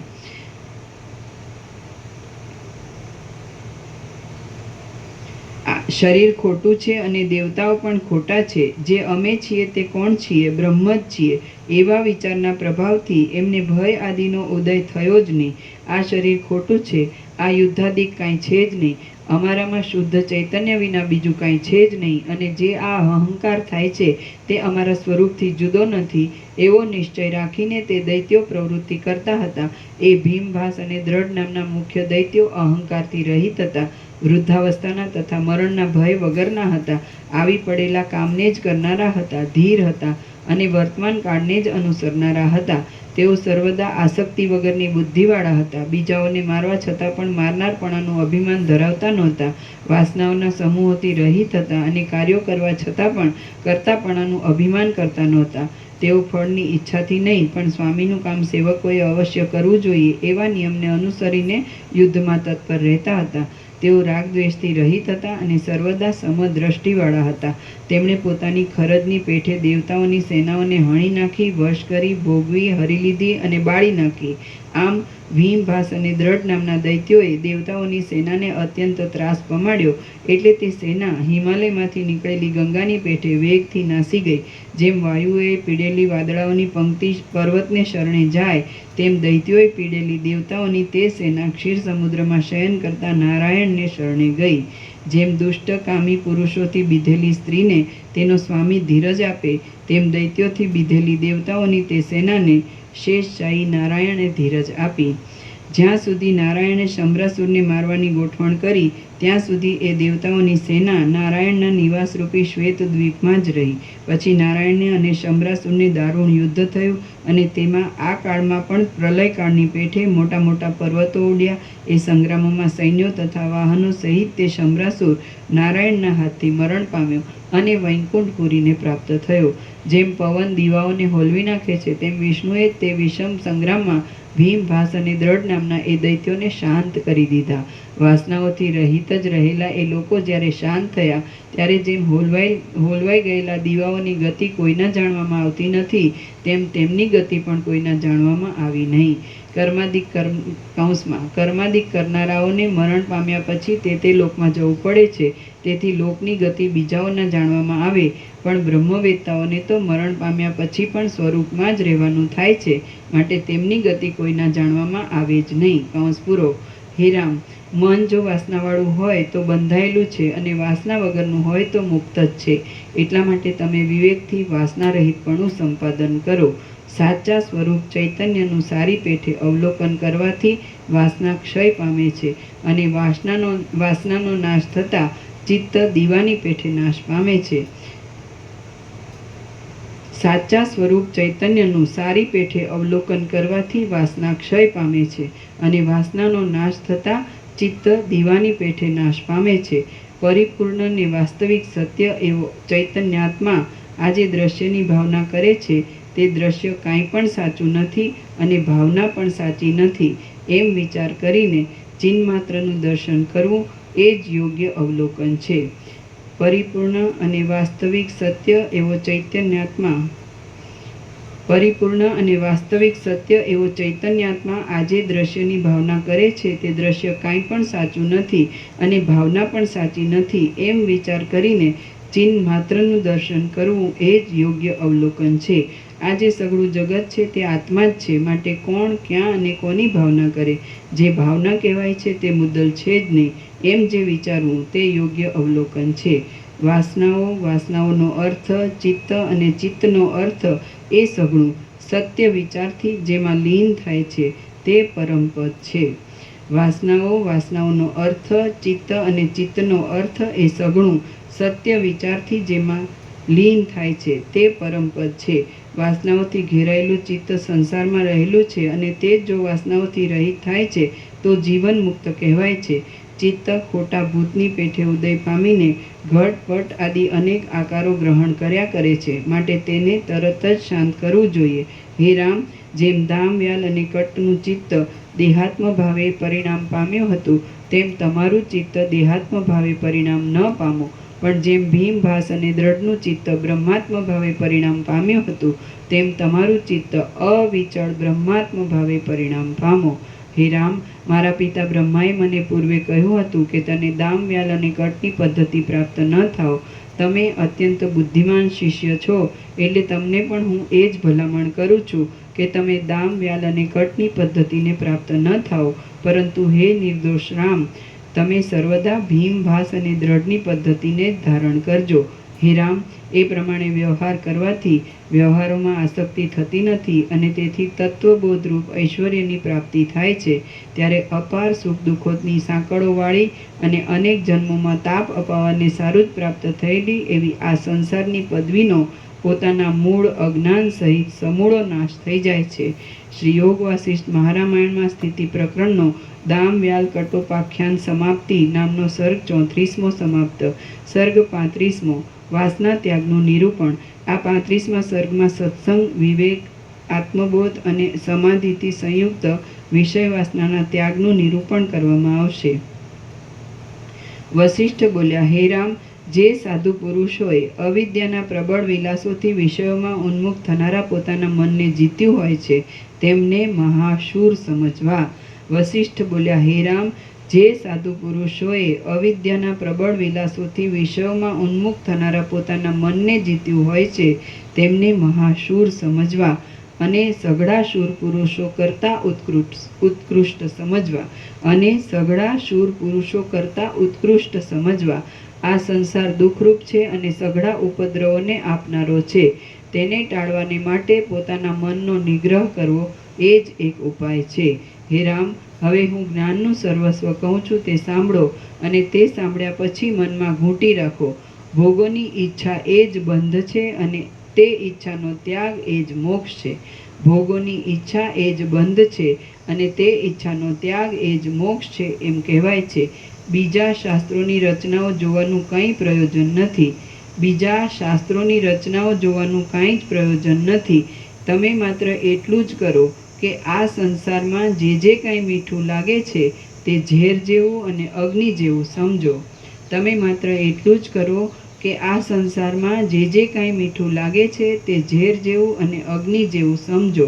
શરીર ખોટું છે અને દેવતાઓ પણ ખોટા છે. જે અમે છીએ તે કોણ છીએ? બ્રહ્મ જ છીએ એવા વિચારના પ્રભાવથી એમને ભય આદિનો ઉદય થયો જ નહીં. આ શરીર ખોટું છે, આ યુદ્ધાદિક કાંઈ છે જ નહીં, અમારામાં શુદ્ધ ચૈતન્ય વિના બીજું કાંઈ છે જ નહીં, અને જે આ અહંકાર થાય છે તે અમારા સ્વરૂપથી જુદો નથી એવો નિશ્ચય રાખીને તે દૈત્યો પ્રવૃત્તિ કરતા હતા. એ ભીમ, ભાસ અને દ્રઢ નામના મુખ્ય દૈત્યો અહંકારથી રહિત હતા, વૃદ્ધાવસ્થાના તથા મરણના ભય વગરના હતા, આવી પડેલા કામને જ કરનારા હતા, ધીર હતા અને વર્તમાન કાળને જ અનુસરનારા હતા. તેઓ સર્વદા આસક્તિ વગરની બુદ્ધિવાળા હતા. બીજાઓને મારવા છતાં પણ મારનારપણાનું અભિમાન ધરાવતા નહોતા. વાસનાઓના સમૂહોથી રહિત હતા અને કાર્યો કરવા છતાં પણ કર્તાપણાનું અભિમાન કરતા નહોતા. તેઓ ફળની ઈચ્છાથી નહીં, પણ સ્વામીનું કામ સેવકોએ અવશ્ય કરવું જોઈએ એવા નિયમને અનુસરીને યુદ્ધમાં તત્પર રહેતા હતા. તેઓ રાગદ્વેષથી રહિત હતા અને સર્વદા સમદ્રષ્ટિવાળા હતા. તેમણે પોતાની ખરદની પેઠે દેવતાઓની સેનાઓને હણી નાખી, વશ કરી, ભોગવી, હરી લીધી અને બાળી નાખી. આમ ભીમ, ભાસ અને દ્રઢ નામના દૈત્યોએ દેવતાઓની સેનાને અત્યંત ત્રાસ પમાડ્યો. એટલે તે સેના હિમાલયમાંથી નીકળેલી ગંગાની પેઠે વેગથી નાસી ગઈ. જેમ વાયુએ પીડેલી વાદળાઓની પંક્તિ પર્વતને શરણે જાય, તેમ દૈત્યોએ પીડેલી દેવતાઓની તે સેના ક્ષીર સમુદ્રમાં શયન કરતા નારાયણને શરણે ગઈ. જેમ દુષ્ટ કામી પુરુષોથી બીધેલી સ્ત્રીને તેનો સ્વામી ધીરજ આપે, તેમ દૈત્યોથી બીધેલી દેવતાઓની તે સેનાને શેષશાયી નારાયણે ધીરજ આપી. જ્યાં સુધી નારાયણે શંભરાસુરને મારવાની ગોઠવણ કરી, ત્યાં સુધી એ દેવતાઓની સેના નારાયણના નિવાસરૂપી શ્વેત દ્વીપમાં જ રહી. પછી નારાયણને અને શંભરાસુરને દારૂણ યુદ્ધ થયું અને તેમાં આ કાળમાં પણ પ્રલયકાળની પેઠે મોટા મોટા પર્વતો ઉડ્યા. એ સંગ્રામોમાં સૈન્યો તથા વાહનો સહિત તે શંભરાસુર નારાયણના હાથથી મરણ પામ્યો અને વૈકુંઠપુરીને પ્રાપ્ત થયો. જેમ પવન દીવાઓને હોલવી નાખે છે, તેમ વિષ્ણુએ તે વિષમ સંગ્રામમાં ભીમ, ભાસ અને દ્રઢ નામના એ દૈત્યોને શાંત કરી દીધા. વાસનાઓથી રહિત જ રહેલા એ લોકો જ્યારે શાંત થયા, ત્યારે જેમ હોલવાઈ ગયેલા દીવાઓની ગતિ કોઈના જાણવામાં આવતી નથી, તેમ તેમની ગતિ પણ કોઈના જાણવામાં આવી નહીં. કર્માદિક કરનારાઓને મરણ પામ્યા પછી તે લોકમાં જવું પડે છે. તેથી લોકની ગતિ બીજાઓના જાણવામાં આવે, પણ બ્રહ્મવેત્તાઓને તો મરણ પામ્યા પછી પણ સ્વરૂપમાં જ રહેવાનું થાય છે, માટે તેમની ગતિ કોઈના જાણવામાં આવે જ નહીં. કૌંસ પૂરો. હે રામ, મન જો વાસનાવાળું હોય તો બંધાયેલું છે અને વાસના વગરનું હોય તો મુક્ત જ છે. એટલા માટે તમે વિવેકથી વાસના રહિતપણું સંપાદન કરો. સાચા સ્વરૂપ ચૈતન્યનું સારી પેઠે અવલોકન કરવાથી વાસના ક્ષય પામે છે અને વાસનાનો નાશ થતાં ચિત્ત દીવાની પેઠે નાશ પામે છે. સાચા સ્વરૂપ ચૈતન્યનું સારી પેઠે અવલોકન કરવાથી વાસના ક્ષય પામે છે અને વાસનાનો નાશ થતાં ચિત્ત દીવાની પેઠે નાશ પામે છે. પરિપૂર્ણ ને વાસ્તવિક સત્ય એવો ચૈતન્યાત્મા આજે દ્રશ્યની ભાવના કરે છે, તે દ્રશ્ય કાંઈ પણ સાચું નથી અને ભાવના પણ સાચી નથી, એમ વિચાર કરીને ચિન્માત્રનું દર્શન કરવું એ જ યોગ્ય અવલોકન છે. પરિપૂર્ણ અને વાસ્તવિક સત્ય એવો ચૈતન્યાત્મા આજે દ્રશ્યની ભાવના કરે છે, તે દ્રશ્ય કાંઈ પણ સાચું નથી અને ભાવના પણ સાચી નથી, એમ વિચાર કરીને ચિન્માત્રનું દર્શન કરવું એ જ યોગ્ય અવલોકન છે. આ જે સઘળું જગત છે તે આત્મા જ છે, માટે કોણ, ક્યાં અને કોની ભાવના કરે? જે ભાવના કહેવાય છે તે મુદ્દલ છે જ નહીં, એમ જે વિચારવું તે યોગ્ય અવલોકન છે. વાસનાઓનો અર્થ, ચિત્ત અને ચિત્તનો અર્થ એ સઘળું સત્ય વિચારથી જેમાં લીન થાય છે તે પરમપદ છે. વાસનાઓનો અર્થ, ચિત્ત અને ચિત્તનો અર્થ એ સઘળું સત્ય વિચારથી જેમાં લીન થાય છે તે પરમપદ છે. વાસનાઓથી ઘેરાયેલું ચિત્ત સંસારમાં રહેલું છે અને તે જ જો વાસનાઓથી રહિત થાય છે તો જીવન મુક્ત કહેવાય છે. ચિત્ત ખોટા ભૂતની પેઠે ઉદય પામીને ઘટ પટ આદિ અનેક આકારો ગ્રહણ કર્યા કરે છે, માટે તેને તરત જ શાંત કરવું જોઈએ. હે રામ, જેમ દામ, વ્યાલ અને કટનું ચિત્ત દેહાત્મ ભાવે પરિણામ પામ્યું હતું, તેમ તમારું ચિત્ત દેહાત્મ ભાવે પરિણામ ન પામો, પણ જેમ ભીમ, ભાસ અને દ્રઢનું ચિત્ત બ્રહ્માત્મ ભાવે પરિણામ પામ્યું હતું, તેમ તમારું ચિત્ત અવિચળ બ્રહ્માત્મ ભાવે પરિણામ પામો. હે રામ, મારા પિતા બ્રહ્માએ મને પૂર્વે કહ્યું હતું કે તને દામ, વ્યાલ અને કટની પદ્ધતિ પ્રાપ્ત ન થાવ. તમે અત્યંત બુદ્ધિમાન શિષ્ય છો, એટલે તમને પણ હું એ જ ભલામણ કરું છું કે તમે દામ, વ્યાલ અને કટની પદ્ધતિને પ્રાપ્ત ન થાઓ, પરંતુ હે નિર્દોષ રામ, તમે સર્વદા ભીમ, ભાસ અને દ્રઢની પદ્ધતિને જ ધારણ કરજો. હે રામ, એ પ્રમાણે વ્યવહાર કરવાથી વ્યવહારોમાં આસક્તિ થતી નથી અને તેથી તત્વબોધરૂપ ઐશ્વર્યની પ્રાપ્તિ થાય છે. ત્યારે અપાર સુખ દુઃખોની સાંકળોવાળી અને અનેક જન્મોમાં તાપ અપાવવાને સારું જ પ્રાપ્ત થયેલી એવી આ સંસારની પદવીનો પોતાના મૂળ અજ્ઞાન સહિત સમૂળો નાશ થઈ જાય છે. શ્રી યોગ વાસિષ્ઠ મહારામાયણમાં સ્થિતિ પ્રકરણનો દામ, વ્યાલ, કટોપાખ્યાન સમાપ્તિ નામનો સર્ગ 34મો સમાપ્ત. સર્ગ 35મો વાસના ત્યાગનું નિરૂપણ. આ 35મા સર્ગમાં સત્સંગ, વિવેક, આત્મબોધ અને સમાધિથી સંયુક્ત વિષય વાસનાના ત્યાગનું નિરૂપણ કરવામાં આવશે. વસિષ્ઠ બોલ્યા, હે રામ, જે સાધુ પુરુષોએ અવિદ્યાના પ્રબળ વિલાસોથી વિષયોમાં ઉન્મુખ થનારા પોતાના મનને જીત્યું હોય છે તેમને મહાશૂર સમજવા. વસિષ્ઠ બોલ્યા, હે રામ, જે સાધુ પુરુષોએ અવિદ્યાના પ્રબળ વિલાસોથી વિષયોમાં ઉન્મુખ થનારા પોતાના મનને જીત્યું હોય છે તેમને મહાશૂર સમજવા અને સઘળા શૂર પુરુષો કરતાં ઉત્કૃષ્ટ સમજવા. અને સઘળા શૂર પુરુષો કરતાં ઉત્કૃષ્ટ સમજવા. આ સંસાર દુઃખરૂપ છે અને સઘળા ઉપદ્રવોને આપનારો છે. તેને ટાળવાને માટે પોતાના મનનો નિગ્રહ કરવો એ જ એક ઉપાય છે. હે રામ, હવે હું જ્ઞાનનું સર્વસ્વ કહું છું તે સાંભળો, અને તે સાંભળ્યા પછી મનમાં ઘૂંટી રાખો. ભોગોની ઈચ્છા એ જ બંધ છે અને તે ઈચ્છાનો ત્યાગ એ જ મોક્ષ છે. ભોગોની ઈચ્છા એ જ બંધ છે અને તે ઈચ્છાનો ત્યાગ એ જ મોક્ષ છે એમ કહેવાય છે. બીજા શાસ્ત્રોની રચનાઓ જોવાનું કંઈ પ્રયોજન નથી. બીજા શાસ્ત્રોની રચનાઓ જોવાનું કાંઈ જ પ્રયોજન નથી. તમે માત્ર એટલું જ કરો કે આ સંસારમાં જે કાંઈ મીઠું લાગે છે તે ઝેર જેવું અને અગ્નિ જેવું સમજો. તમે માત્ર એટલું જ કરો કે આ સંસારમાં જે કાંઈ મીઠું લાગે છે તે ઝેર જેવું અને અગ્નિ જેવું સમજો.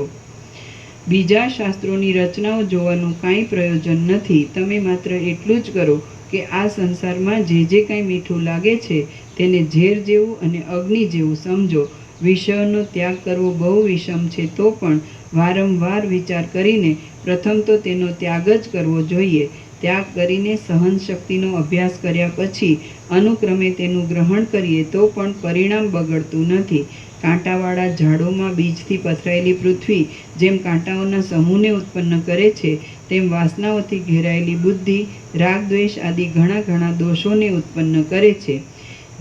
બીજા શાસ્ત્રોની રચનાઓ જોવાનું કાંઈ પ્રયોજન નથી. તમે માત્ર એટલું જ કરો કે આ સંસારમાં જે કાંઈ મીઠું લાગે છે તેને ઝેર જેવું અને અગ્નિ જેવું સમજો. વિષયોનો ત્યાગ કરવો બહુ વિષમ છે તો પણ વારંવાર વિચાર કરીને પ્રથમ તો તેનો ત્યાગ જ કરવો જોઈએ. ત્યાગ કરીને સહનશક્તિનો અભ્યાસ કર્યા પછી અનુક્રમે તેનું ગ્રહણ કરીએ તો પણ પરિણામ બગડતું નથી. કાંટાવાળા ઝાડોમાં બીજથી પથરાયેલી પૃથ્વી જેમ કાંટાઓના સમૂહને ઉત્પન્ન કરે છે તેમ વાસનાઓથી ઘેરાયેલી બુદ્ધિ રાગ દ્વેષ આદિ ઘણા દોષોને ઉત્પન્ન કરે છે.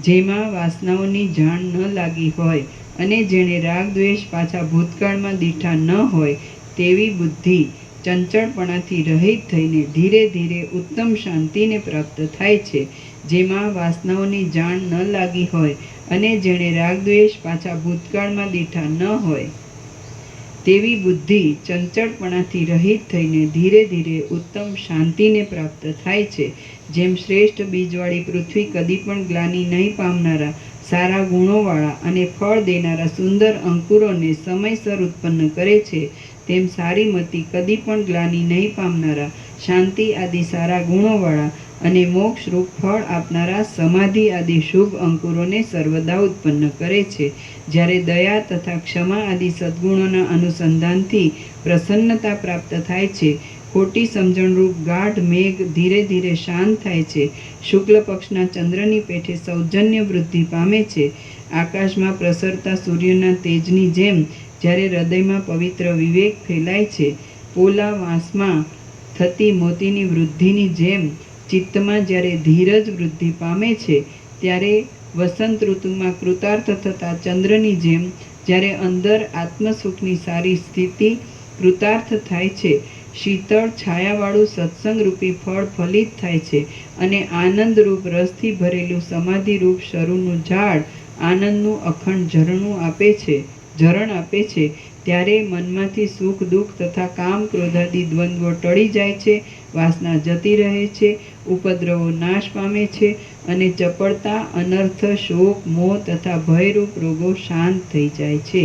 જેમાં વાસનાઓની જાણ ન લાગી હોય અને જેણે રાગ દ્વેષ પાછા ભૂતકાળમાં દીઠા ન હોય તેવી બુદ્ધિ ચંચળપણાથી રહિત થઈને ધીરે ધીરે ઉત્તમ શાંતિને પ્રાપ્ત થાય છે. જેમાં વાસનાઓની જાણ ન લાગી હોય અને જેણે રાગ દ્વેષ પાછા ભૂતકાળમાં દીઠા ન હોય તેવી બુદ્ધિ ચંચળપણાથી રહિત થઈને ધીરે ધીરે ઉત્તમ શાંતિને પ્રાપ્ત થાય છે. જેમ શ્રેષ્ઠ બીજવાળી પૃથ્વી કદી પણ ગ્લાનિ નહીં પામનારા સારા ગુણોવાળા અને ફળ દેનારા સુંદર અંકુરોને સમયસર ઉત્પન્ન કરે છે તેમ સારી મતિ કદી પણ ગ્લાનિ નહીં પામનારા શાંતિ આદિ સારા ગુણોવાળા અને મોક્ષરૂપ ફળ આપનારા સમાધિ આદિ શુભ અંકુરોને સર્વદા ઉત્પન્ન કરે છે. જ્યારે દયા તથા ક્ષમા આદિ સદ્ગુણોના અનુસંધાનથી પ્રસન્નતા પ્રાપ્ત થાય છે, ખોટી સમજણરૂપ ગાઢ મેઘ ધીરે ધીરે શાંત થાય છે, શુક્લ પક્ષના ચંદ્રની પેઠે સૌજન્ય વૃદ્ધિ પામે છે, આકાશમાં પ્રસરતા સૂર્યના તેજની જેમ જ્યારે હૃદયમાં પવિત્ર વિવેક ફેલાય છે, પોલા વાંસમાં થતી મોતીની વૃદ્ધિની જેમ ચિત્તમાં જ્યારે ધીરજ વૃદ્ધિ પામે છે, ત્યારે વસંત ઋતુમાં કૃતાર્થ થતા ચંદ્રની જેમ જ્યારે અંદર આત્મસુખની સારી સ્થિતિ કૃતાર્થ થાય છે, શીતળ છાયાવાળું સત્સંગરૂપી ફળ ફલિત થાય છે અને આનંદરૂપ રસથી ભરેલું સમાધિરૂપ શરૂનું ઝાડ આનંદનું અખંડ ઝરણ આપે છે, ત્યારે મનમાંથી સુખ દુઃખ તથા કામ ક્રોધાદી દ્વંદ્વો ટળી જાય છે, વાસના જતી રહે છે, ઉપદ્રવો નાશ પામે છે અને ચપળતા, અનર્થ, શોક, મોહ તથા ભયરૂપ રોગો શાંત થઈ જાય છે.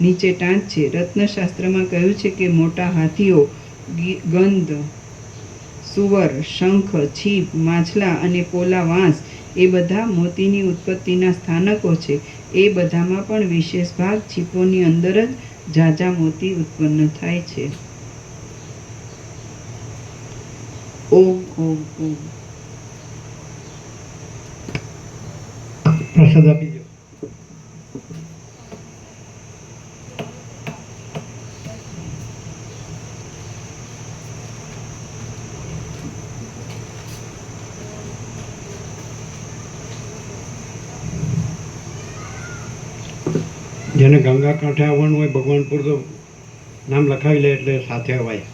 નીચે ટાંચ છે. રત્નશાસ્ત્રમાં કહ્યું છે કે મોટા હાથીઓ, ગંધ, સુવર, શંખ, છીપ, માછલા અને પોલા વાંસ એ બધા મોતીની ઉત્પત્તિના સ્થાનકો છે. એ બધામાં પણ વિશેષ ભાગ છીપોની અંદર જ ઝાઝા મોતી ઉત્પન્ન થાય છે. ઓમ ઓમ ઓમ. પ્રસાદ આપી દો. જેને ગંગા કાંઠે આવવાનું હોય ભગવાનપુર તો નામ લખાવી લે એટલે સાથે અવાય.